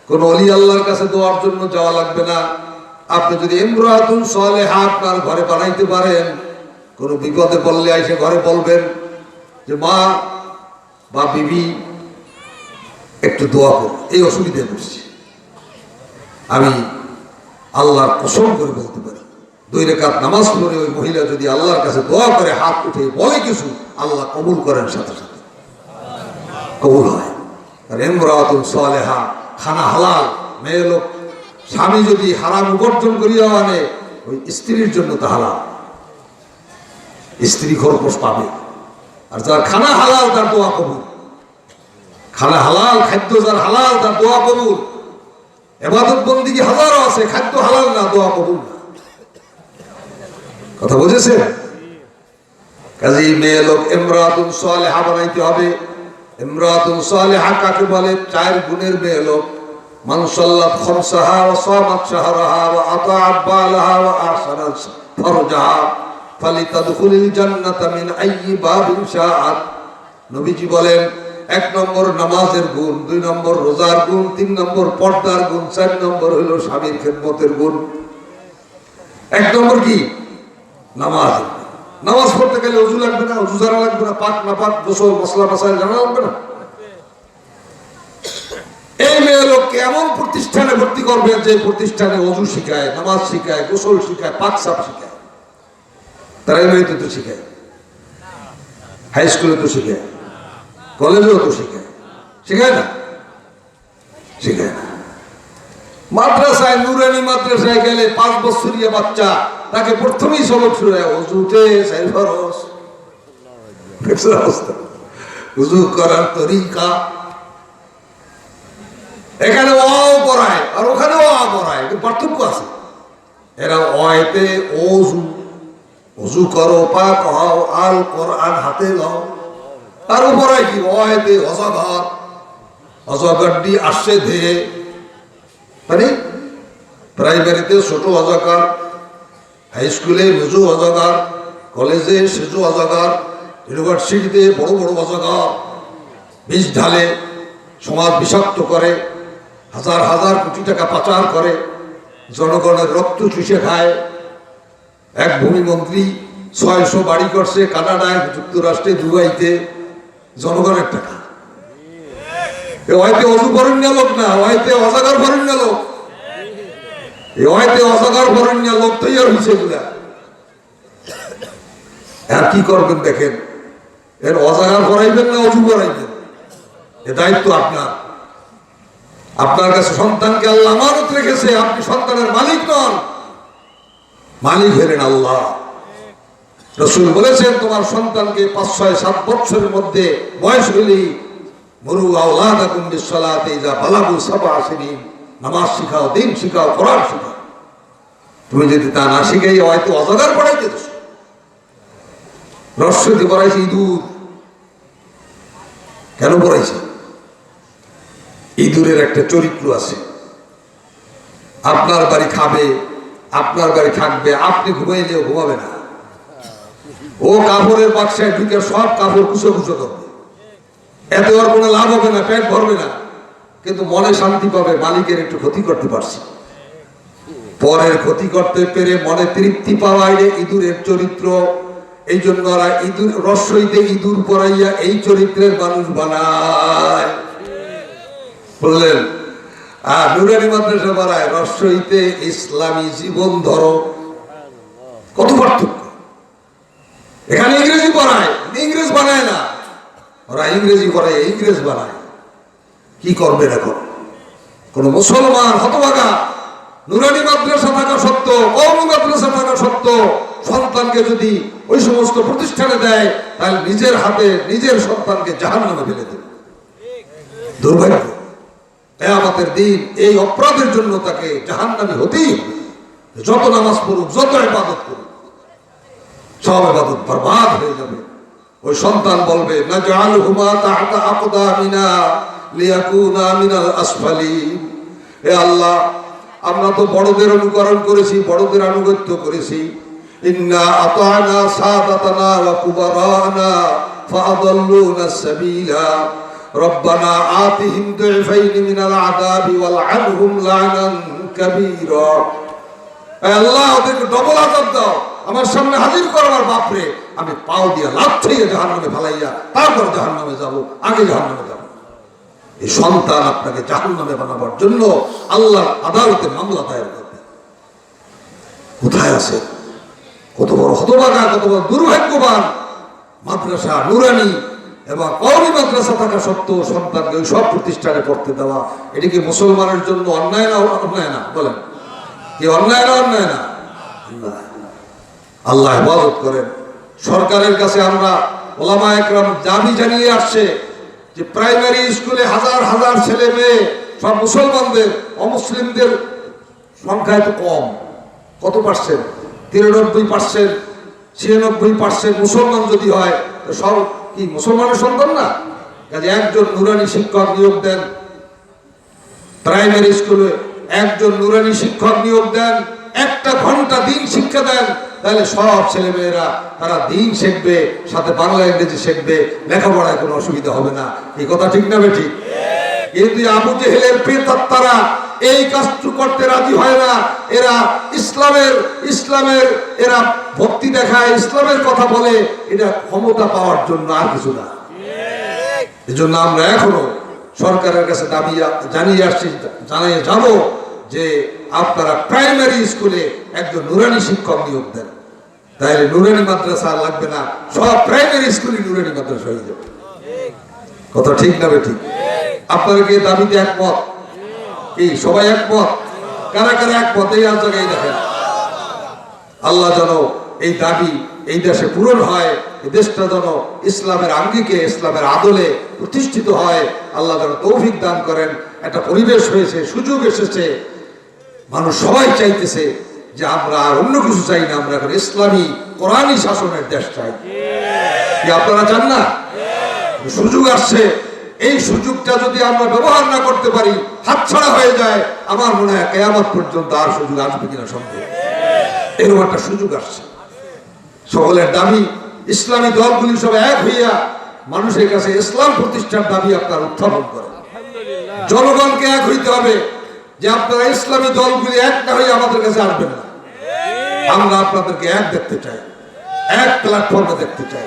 কোন ওলি আল্লাহর কাছে দোয়ার জন্য যাওয়া লাগবে না। আপনি যদি ইমরাতুন সালেহা আপনার ঘরে বানাইতে পারেন, কোন বিপদে পড়লে এসে ঘরে বলবেন যে মা বা বিবি একটু দোয়া করো, এই অসুবিধায় পড়ছি। আমি আল্লাহর কসম করে বলতে পারি 2 রাকাত নামাজ পড়ে ওই মহিলা যদি আল্লাহর কাছে দোয়া করে, হাত উঠে বলে কিছু, আল্লাহ কবুল করেন, সাথে সাথে কবুল হয়। আর ইমরাতুন সালেহা, খানা হালাল, মেয়ে লোক স্বামী যদি হারাম উপার্জন করিয়া আনে ওই স্ত্রীর জন্য তা হালাল, স্ত্রী খরপোশ পাবে। আর যার খানা হালাল তার দোয়া কবুল। খানা হালাল, খাদ্য যার হালাল তার দোয়া কবুল। ইবাদত বন্দেগী হাজারো আছে, খাদ্য হালাল না, দোয়া কবুল না। কথা বুঝেছেন? কাজেই মেয়ে লোক ইমরাতুন সালেহা বানাইতে হবে। ইমরাতুন সালেহা কাকে বলে? 4 গুণের মেয়ে লোক। মান সাল্লাত খামসাহা ওয়া সামাত শাহরাহা ওয়া আতাআত বালাহা ওয়া আহসানাত ফারজাহা ফালিতাদখুলিল জান্নাতা মিন আইয়ি বাবিন শাআত। নবীজি বলেন 1 নম্বর নামাজের গুণ, 2 নম্বর রোজার গুণ, 3 নম্বর পর্দার গুণ, 4 নম্বর হলো স্বামীর খেদমতের গুণ। 1 নম্বর কি? নামাজ। নামাজ পড়তে গেলে ওযু লাগবে না, ওযু জানা লাগবে না, পাক না পাক, গোসল মশলা মাসাইল জানা লাগবে না। এই মেয়ে লোককে এমন প্রতিষ্ঠানে ভর্তি করবেন যে প্রতিষ্ঠানে ওযু শিখায়, নামাজ শিখায়, গোসল শিখায়, পাক সাফ শিখায়। তারা মেয়েতে তো শিখায়, হাই স্কুলে তো শিখায়, কলেজেও তো শিখায়, শিখায় না? শিখায় না। মাদ্রাসায়, নুরানি মাদ্রাসায় গেলে 5 বছরিয়া বাচ্চা, তাকে প্রথমেই সবক শুরু হয় ওযুতে চাই ফরজ, ওযু করার তরিকা। এখানে ওয়াও পড়ায় আর ওখানে ওয়া পড়ায়, কিন্তু পার্থক্য আছে। এরা ওয়াতে ওযু, ওযু করো, পাক হও, আল কোরআন হাতে লও। আর পড়ায় কি ওয়াতে অজগর, অজগরটি আসছে ধেয়ে, মানে প্রাইমারিতে ছোট অজগর, হাই স্কুলে মেজো অজগর, কলেজে সেজো অজগর, ইউনিভার্সিটিতে বড় বড় অজগর, বিষ ঢালে, সমাজ বিষাক্ত করে, হাজার হাজার কোটি টাকা পাচার করে, জনগণের রক্ত চুষে খায়। এক ভূমিমন্ত্রী 600 বাড়ি করছে কানাডায়, যুক্তরাষ্ট্রে, দুবাইতে, জনগণের টাকা। হয়তো অজু বরণ্য লোক না, হয়তো অজাগর বরণ্য লোক, হয়তো অজাগর বরণ্য লোক তৈরি হয়েছে এগুলা। আর কি করবেন দেখেন, এর অজাগর করাইবেন না অজু করাইবেন, এ দায়িত্ব আপনার। আপনার কাছে সন্তানকে আল্লাহ আমানত রেখেছে, আপনি সন্তানের মালিক নন, মালিক হলেন আল্লাহ। রাসূল বলেছেন তোমার সন্তানকে 5, 6, 7 বছরের মধ্যে বয়স হলেই মুরু আওলাদাকুম বিসসালাতি ইযা বালাগু 7 সিনিন, নামাজ শিখাও, দিন শিখাও, কোরআন শিখাও। তুমি যদি তা না শিখাই হয়তো অজাগার পড়াইতে দোষ। রস্বতী পড়াইছে ইঁদুর, কেন পড়াইছে? ইঁদুরের একটা চরিত্র আছে, আপনার বাড়ি খাবে, আপনার বাড়ি থাকবে, আপনি ঘুমাইলেও ঘুমাবে না। ও কাপড়ের বাক্সায় ঢুকে সব কাপড় কুচো কুচো করবে, এতে ওর কোনো লাভ হবে না, পেট ভরবে না, কিন্তু মনে শান্তি পাবে, মালিকের একটু ক্ষতি করতে পারছি। পরের ক্ষতি করতে পেরে মনে তৃপ্তি পাওয়াই ইঁদুরের চরিত্র। এই জন্য ওরা ইঁদুর রস্বইতে ইঁদুর পড়াইয়া এই চরিত্রের মানুষ বানায়, বললেন। আর নুরানি মাদ্রাসা পড়ায় রস্বইতে ইসলামী জীবন ধরো, কত পার্থক্য। এখানে ইংরেজি পড়ায়, ইংরেজ বানায় না, ওরা ইংরেজি পড়ায়, ইংরেজ বানায়। কি করবেন এখন? কোন মুসলমান হতভাগা নুরানি মাদ্রাসা থাকা সত্ত্বেও, কওমি মাদ্রাসা থাকা সত্ত্বেও সন্তানকে যদি ওই সমস্ত প্রতিষ্ঠানে দেয়, তাহলে নিজের হাতে নিজের সন্তানকে জাহান্নামে ফেলে দেবে। দুর্ভাগ্য, কিয়ামতের দিন এই অপরাধের জন্য তাকে জাহান্নামী হতেই হবে। যত নামাজ পড়ুক, যত ইবাদত করুক, সব ইবাদত বরবাদ হয়ে যাবে। ওই সন্তান বলবে নাজআলহুমা তাহতা আকদামিনা লিয়াকুনা মিনাল আসফালিন। হে আল্লাহ, আমরা তো বড়দের অনুকরণ করেছি, বড়দের আনুগত্য করেছি। ইন্না আতানা সাদাতানা ওয়া কুবারানা ফাআদাল্লুনা সাবিলা রব্বানা আতিহিম দুইফাইন মিনাল আযাবি ওয়াল আনহুম লা'নান কাবীরা। হে আল্লাহ, ওদেরকে ডবল আযাব দাও, আমার সামনে হাজির করো আমার বাপরে, আমি পাও দিয়া লাথিয়ে জাহান্নামে ফেলাইয়া তারপর জাহান্নামে যাব, আগে জাহান্নামে যাব। এই সন্তান আপনাকে জাহান্নামে বানাবার জন্য আল্লাহর আদালতে মামলা দায়ের করবে। কোথায় আছে? কত বড় হতভাগা, কত বড় দুর্ভাগ্যবান মাদ্রাসা, নুরানি এবং কওমি মাদ্রাসা থাকা সত্ত্বেও সন্তানকে ওই সব প্রতিষ্ঠানে পড়তে দেওয়া। এটি কি মুসলমানের জন্য অন্যায় না? অন্যায় না? বলেন, কি অন্যায় না? অন্যায় না? আল্লাহ হেফাজত করেন। সরকারের কাছে আমরা ওলামা একরাম দাবি জানিয়ে আসছে যে প্রাইমারি স্কুলে হাজার হাজার ছেলে মেয়ে, সব মুসলমানদের, অমুসলিমদের সংখ্যা এত কম। কত পার্সেন্ট? 93%, 96% মুসলমান যদি হয়, তো সব কি মুসলমানের সন্তান না? কাজে একজন নুরানি শিক্ষক নিয়োগ দেন, প্রাইমারি স্কুলে একজন নুরানি শিক্ষক নিয়োগ দেন, 1 ঘন্টা দিন শিক্ষা দেন, তাহলে সব ছেলে মেয়েরা তারা দিন শিখবে, সাথে বাংলা ইংরেজি শিখবে, লেখাপড়ায় কোনো অসুবিধা হবে না। এই কথা ঠিক না বেঠি? কিন্তু আবু জেহেলের প্রেতাত্মারা এই কাজটু করতে রাজি হয় না। এরা ইসলামের এরা ভক্তি দেখায়, ইসলামের কথা বলে, এটা ক্ষমতা পাওয়ার জন্য, আর কিছু না। এই জন্য আমরা এখনো সরকারের কাছে দাবি জানিয়ে আসছি, জানিয়ে যাব যে আপনারা প্রাইমারি স্কুলে একজন নুরানি শিক্ষক নিয়োগ দেন, তাহলে নুরানি মাদ্রাসা আর লাগবে না, সব প্রাইমারি স্কুলে নুরানি মাদ্রাসা হয়ে যাবে। কথা ঠিক না ঠিক? আপনারা কি দাবিতে একমত? এই সবাই একমত? কারা কারা একমত এই আর জায়গায় দেখেন। আল্লাহ যেন এই দাবি এই দেশে পূরণ হয়, এই দেশটা যেন ইসলামের আঙ্গিকে ইসলামের আদলে প্রতিষ্ঠিত হয়। আল্লাহ যেন তৌফিক দান করেন। একটা পরিবেশ হয়েছে, সুযোগ এসেছে, মানুষ সবাই চাইতেছে যে আমরা আর অন্য কিছু চাই না, আমরা এখন ইসলামী কোরআনী শাসনের দেশ চাই। কি আপনারা চান না? সুযোগ আসছে, এই সুযোগটা যদি আমরা ব্যবহার না করতে পারি, হাতছাড়া হয়ে যায়, আমার মনে হয় কিয়ামত পর্যন্ত আর সুযোগ আসবে কিনা সন্দেহ। এরকম একটা সুযোগ আসছে। সকলের দাবি, ইসলামী দলগুলি সব এক হইয়া মানুষের কাছে ইসলাম প্রতিষ্ঠার দাবি আপনার উত্থাপন করে। জনগণকে এক হইতে হবে যে আপনারা ইসলামী দলগুলি এক না হয়ে আমাদের কাছে আসবেন না, আমরা আপনাদেরকে এক দেখতে চাই, এক প্ল্যাটফর্মে দেখতে চাই।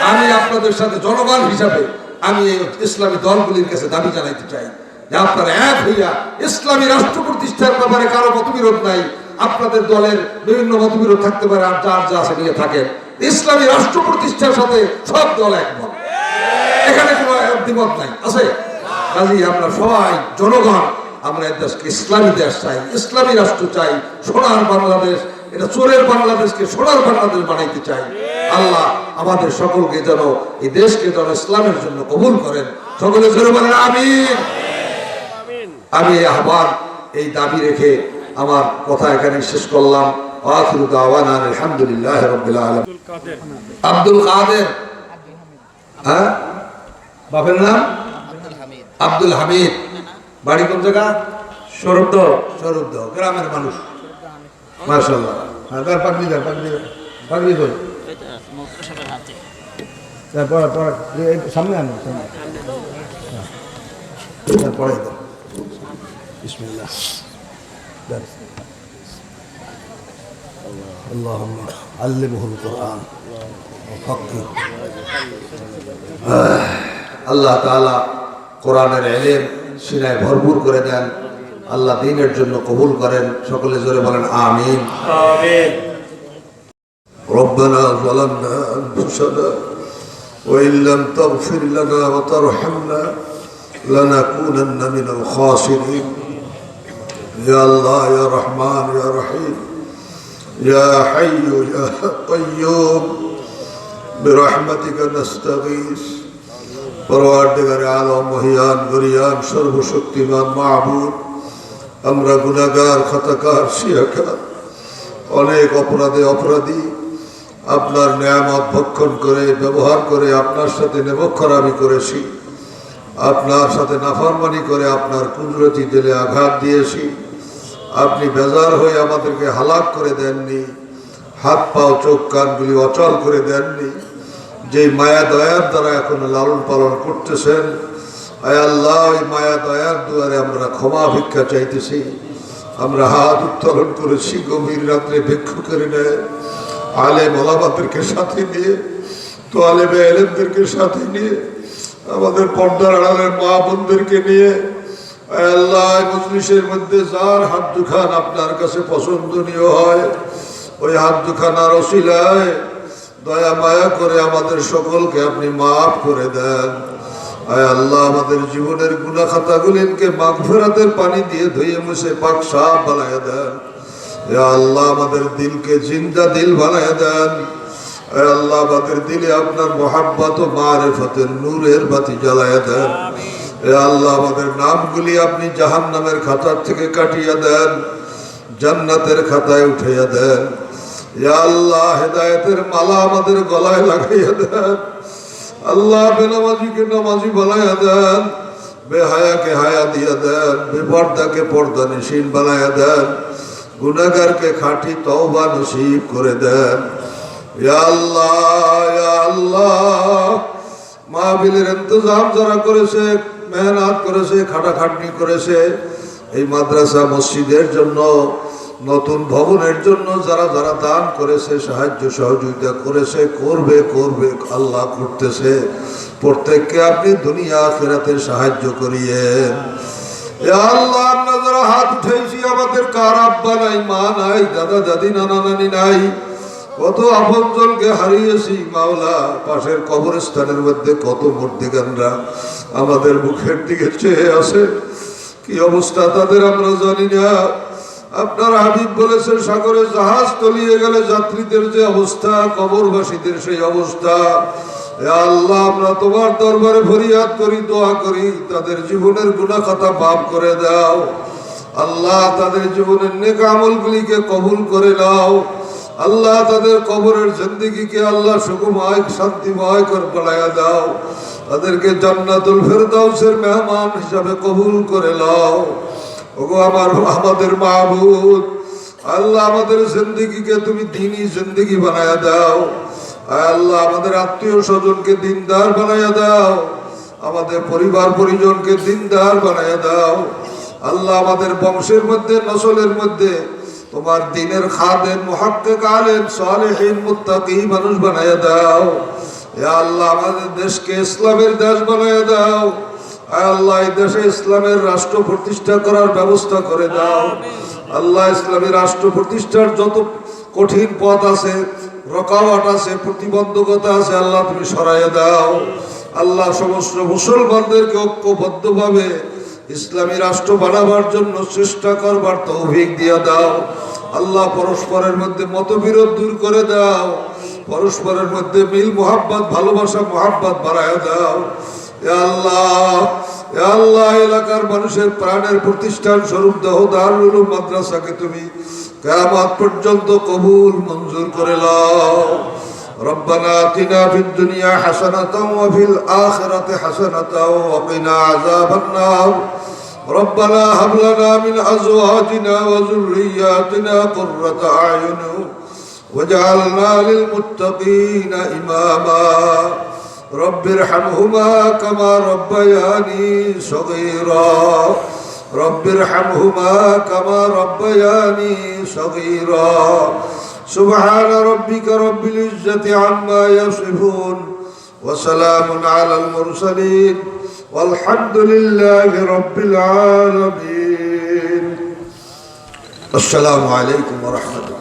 আমি আপনাদের সাথে জনগণ হিসাবে আমি এই ইসলামী দলগুলির কাছে দাবি জানাইতে চাই যে আপনারা এক হইয়া ইসলামী রাষ্ট্র প্রতিষ্ঠার ব্যাপারে কারো মতবিরোধ নাই। আপনাদের দলের বিভিন্ন মতবিরোধ থাকতে পারে, আর যার যা আছে নিয়ে থাকেন, ইসলামী রাষ্ট্র প্রতিষ্ঠার সাথে সব দল একমত, এখানে কোনো দ্বিমত নাই, আছে? কাজেই আমরা সবাই জনগণ, আমরা এই দেশকে ইসলামী দেশ চাই, ইসলামী রাষ্ট্র চাই, সোনার বাংলাদেশ, এটা চোরের বাংলাদেশকে সোনার বাংলাদেশ বানাইতে চাই। আল্লাহ আমাদের সকলকে যেন এই দেশকে যেন ইসলামের জন্য কবুল করেন। সকলে জোরে বলেন আমিন। আমি এই আহ্বান, এই দাবি রেখে আমার কথা এখানে শেষ করলাম। আখিরু দাওয়ানা আলহামদুলিল্লাহি রাব্বিল আলামিন। আব্দুল কাদের, হ্যাঁ, বাপের নাম আব্দুল হামিদ, বাড়ি কোন জায়গা? স্বরূপদহ। স্বরূপদহ গ্রামের মানুষ, মাশাআল্লাহ। হ্যাঁ, তার পাগড়ি দাও, পাগড়ি পাগড়ি কই? তারপর সামনে আনো, সামনে পড়াই দাও। বিসমিল্লাহ। اللهم علمه القرآن وفقه। আল্লাহ তাআলা কোরআনের ইলম সিনায় ভরপুর করে দেন, আল্লাহ দ্বীনের জন্য কবুল করেন। সকলে জোরে বলেন আমিন। আমিন। ربنا ظلمنا أنفسنا وإن لم تغفر لنا وترحمنا لنكونن من الخاسرين. يا الله يا رحمن يا رحيم يا حي يا قيوم برحمتك نستغيث. পরওয়ারদিগারে আলম, মহিয়ান গরিয়ান সর্বশক্তিমান মাহবুব, আমরা গুনাহগার, খাতাকার, শিয়াকার, অনেক অপরাধে অপরাধী, আপনার নিয়ামত ভক্ষণ করে ব্যবহার করে আপনার সাথে নেবক্ষরামি করেছি, আপনার সাথে নাফরমানি করে আপনার কুদরতি দিলে আঘাত দিয়েছি। আপনি বেজার হয়ে আমাদেরকে হালাক করে দেননি, হাত পাও চোখ কানগুলি অচল করে দেননি। যে মায়া দয়ার দ্বারা এখন লালন পালন করতেছেন, আয় আল্লাহ, ওই মায়া দয়ার দুয়ারে আমরা ক্ষমা ভিক্ষা চাইতেছি। আমরা হাত উত্তোলন করেছি গভীর রাত্রে ভিক্ষুকের ন্যায়, আলেম ওলামাদেরকে সাথে নিয়ে, তোয়ালেবে এলেমদেরকে সাথে নিয়ে, আমাদের পর্দার আড়ালের মা বোনদেরকে নিয়ে। আল্লাহ, মজলিসের মধ্যে যার হাত দুখান আপনার কাছে পছন্দনীয় হয়, ওই হাত দুখানার ওসিলায় দয়া মায়া করে আমাদের সকলকে আপনি মাফ করে দেন। আয় আল্লাহ, আমাদের জীবনের গুনাহ খাতাগুলিকে মাগফিরাতের পানি দিয়ে ধুয়ে মুছে পাক সাফ বানায়া দেন। ইয়া আল্লাহ, আমাদের দিলকে জিন্দা দিল বানায়া দেন। আয় আল্লাহ, আমাদের দিলে আপনার মুহাব্বত ও মারিফতের নূরের বাতি জ্বালায়া দেন। এ আল্লাহ, আমাদের নামগুলি আপনি জাহান্নামের খাতার থেকে কাটিয়ে দেন, জান্নাতের খাতায় উঠাইয়া দেন। ইয়া আল্লাহ, হেদায়েতের মালা আমাদের গলায় লাগাইয়া দেন। আল্লাহ, বেনামাজিকে নামাজি বানাইয়া দেন, বেহায়াকে হায়া দিয়া দেন, বেপর্দাকে পর্দা নিশীন বানাইয়া দেন, গুনাহগারকে খাঁটি তওবা নসিব করে দেন। ইয়া আল্লাহ, ইয়া আল্লাহ, মাহফিলের ইন্তজাম যারা করেছে, মেহনত করেছে, খাটাখাটনি করেছে, এই মাদ্রাসা মসজিদের জন্য নতুন ভবনের জন্য যারা যারা দান করেছে, সাহায্য সহযোগিতা করেছে, করবে আল্লাহ করতেছে, প্রত্যেককে আপনি দুনিয়া আখিরাতে সাহায্য করিয়েন। আল্লাহ আমরা যারা হাত উঠেছি, আমাদের কার আব্বা নাই, মা নাই, দাদা দাদি, নানা নানি নাই, কত আপনজনকে হারিয়েছি মাওলা। পাশের কবরস্থানের মধ্যে কত মূর্তিগানরা আমাদের মুখের দিকে চেয়ে আছে, কি অবস্থা তাদের আমরা জানি না। আপনার হাবিব বলেছেন, সাগরে জাহাজ তলিয়ে গেলে যাত্রীদের যে অবস্থা, কবরবাসীদের সেই অবস্থা। আল্লাহ আমরা তোমার দরবারে ফরিয়াদ করি, দোয়া করি, তাদের জীবনের গুনাহ খাতা মাফ করে দাও আল্লাহ। তাদের জীবনের নেক আমলগুলিকে কবুল করে নাও আল্লাহ। তাদের কবরের জিন্দেগিকে আল্লাহ সুখময় শান্তিময় করে বানায়া দাও। তাদেরকে জান্নাতুল ফেরদাউসের মেহমান হিসাবে কবুল করে নাও। ওগো আমাদের মাহবুব আল্লাহ, আমাদের জিন্দেগিকে তুমি দ্বীনি জিন্দেগি বানায়া দাও আল্লাহ। আমাদের আত্মীয় স্বজনকে দিনদার বানায়া দাও, আমাদের পরিবার পরিজনকে দিনদার বানায়া দাও আল্লাহ। আমাদের বংশের মধ্যে, নসলের মধ্যে তোমার দ্বীনের খাদেম, মুহাক্কিক, আলেম, সালেহিন, মুত্তাকি মানুষ বানায়া দাও আল্লাহ। আমাদের দেশকে ইসলামের দেশ বানায়া দাও আল্লাহ। এই দেশে ইসলামের রাষ্ট্র প্রতিষ্ঠা করার ব্যবস্থা করে দাও আল্লাহ। ইসলামী রাষ্ট্র প্রতিষ্ঠার যত কঠিন পথ আছে, রকাওয়াট আছে, প্রতিবন্ধকতা আছে আল্লাহ তুমি সরাইয়া দাও আল্লাহ। সমস্ত মুসলমানদেরকে ঐক্যবদ্ধভাবে ইসলামী রাষ্ট্র বানাবার জন্য চেষ্টা করবার তৌফিক দিয়া দাও আল্লাহ। পরস্পরের মধ্যে মতবিরোধ দূর করে দাও, পরস্পরের মধ্যে মিল মোহাব্বত, ভালোবাসা মোহাব্বত বাড়াইয়া দাও আল্লাহ। আল্লাহ এলাকার মানুষের প্রাণের প্রতিষ্ঠান স্বরূপ দেহ দারুল উলুম মাদ্রাসাকে তুমি কিয়ামত পর্যন্ত কবুল মঞ্জুর করে নাও। রব্বানা আতিনা ফিদ দুনিয়া হাসানাতাও ওয়া ফিল আখিরাতি হাসানাতাও ওয়া কিনা আযাবান নার। রব্বানা হাব লানা মিন আজওয়াজিনা ওয়া যুররিয়াতিনা কুররাতা আয়ুন ওয়াজআলনা লিল মুত্তাকিনা ইমামা। رب ارحمهما كما ربياني صغيرا رب ارحمهما كما ربياني صغيرا سبحان ربك رب العزة عما يصفون وسلام على المرسلين والحمد لله رب العالمين. السلام عليكم ورحمة الله.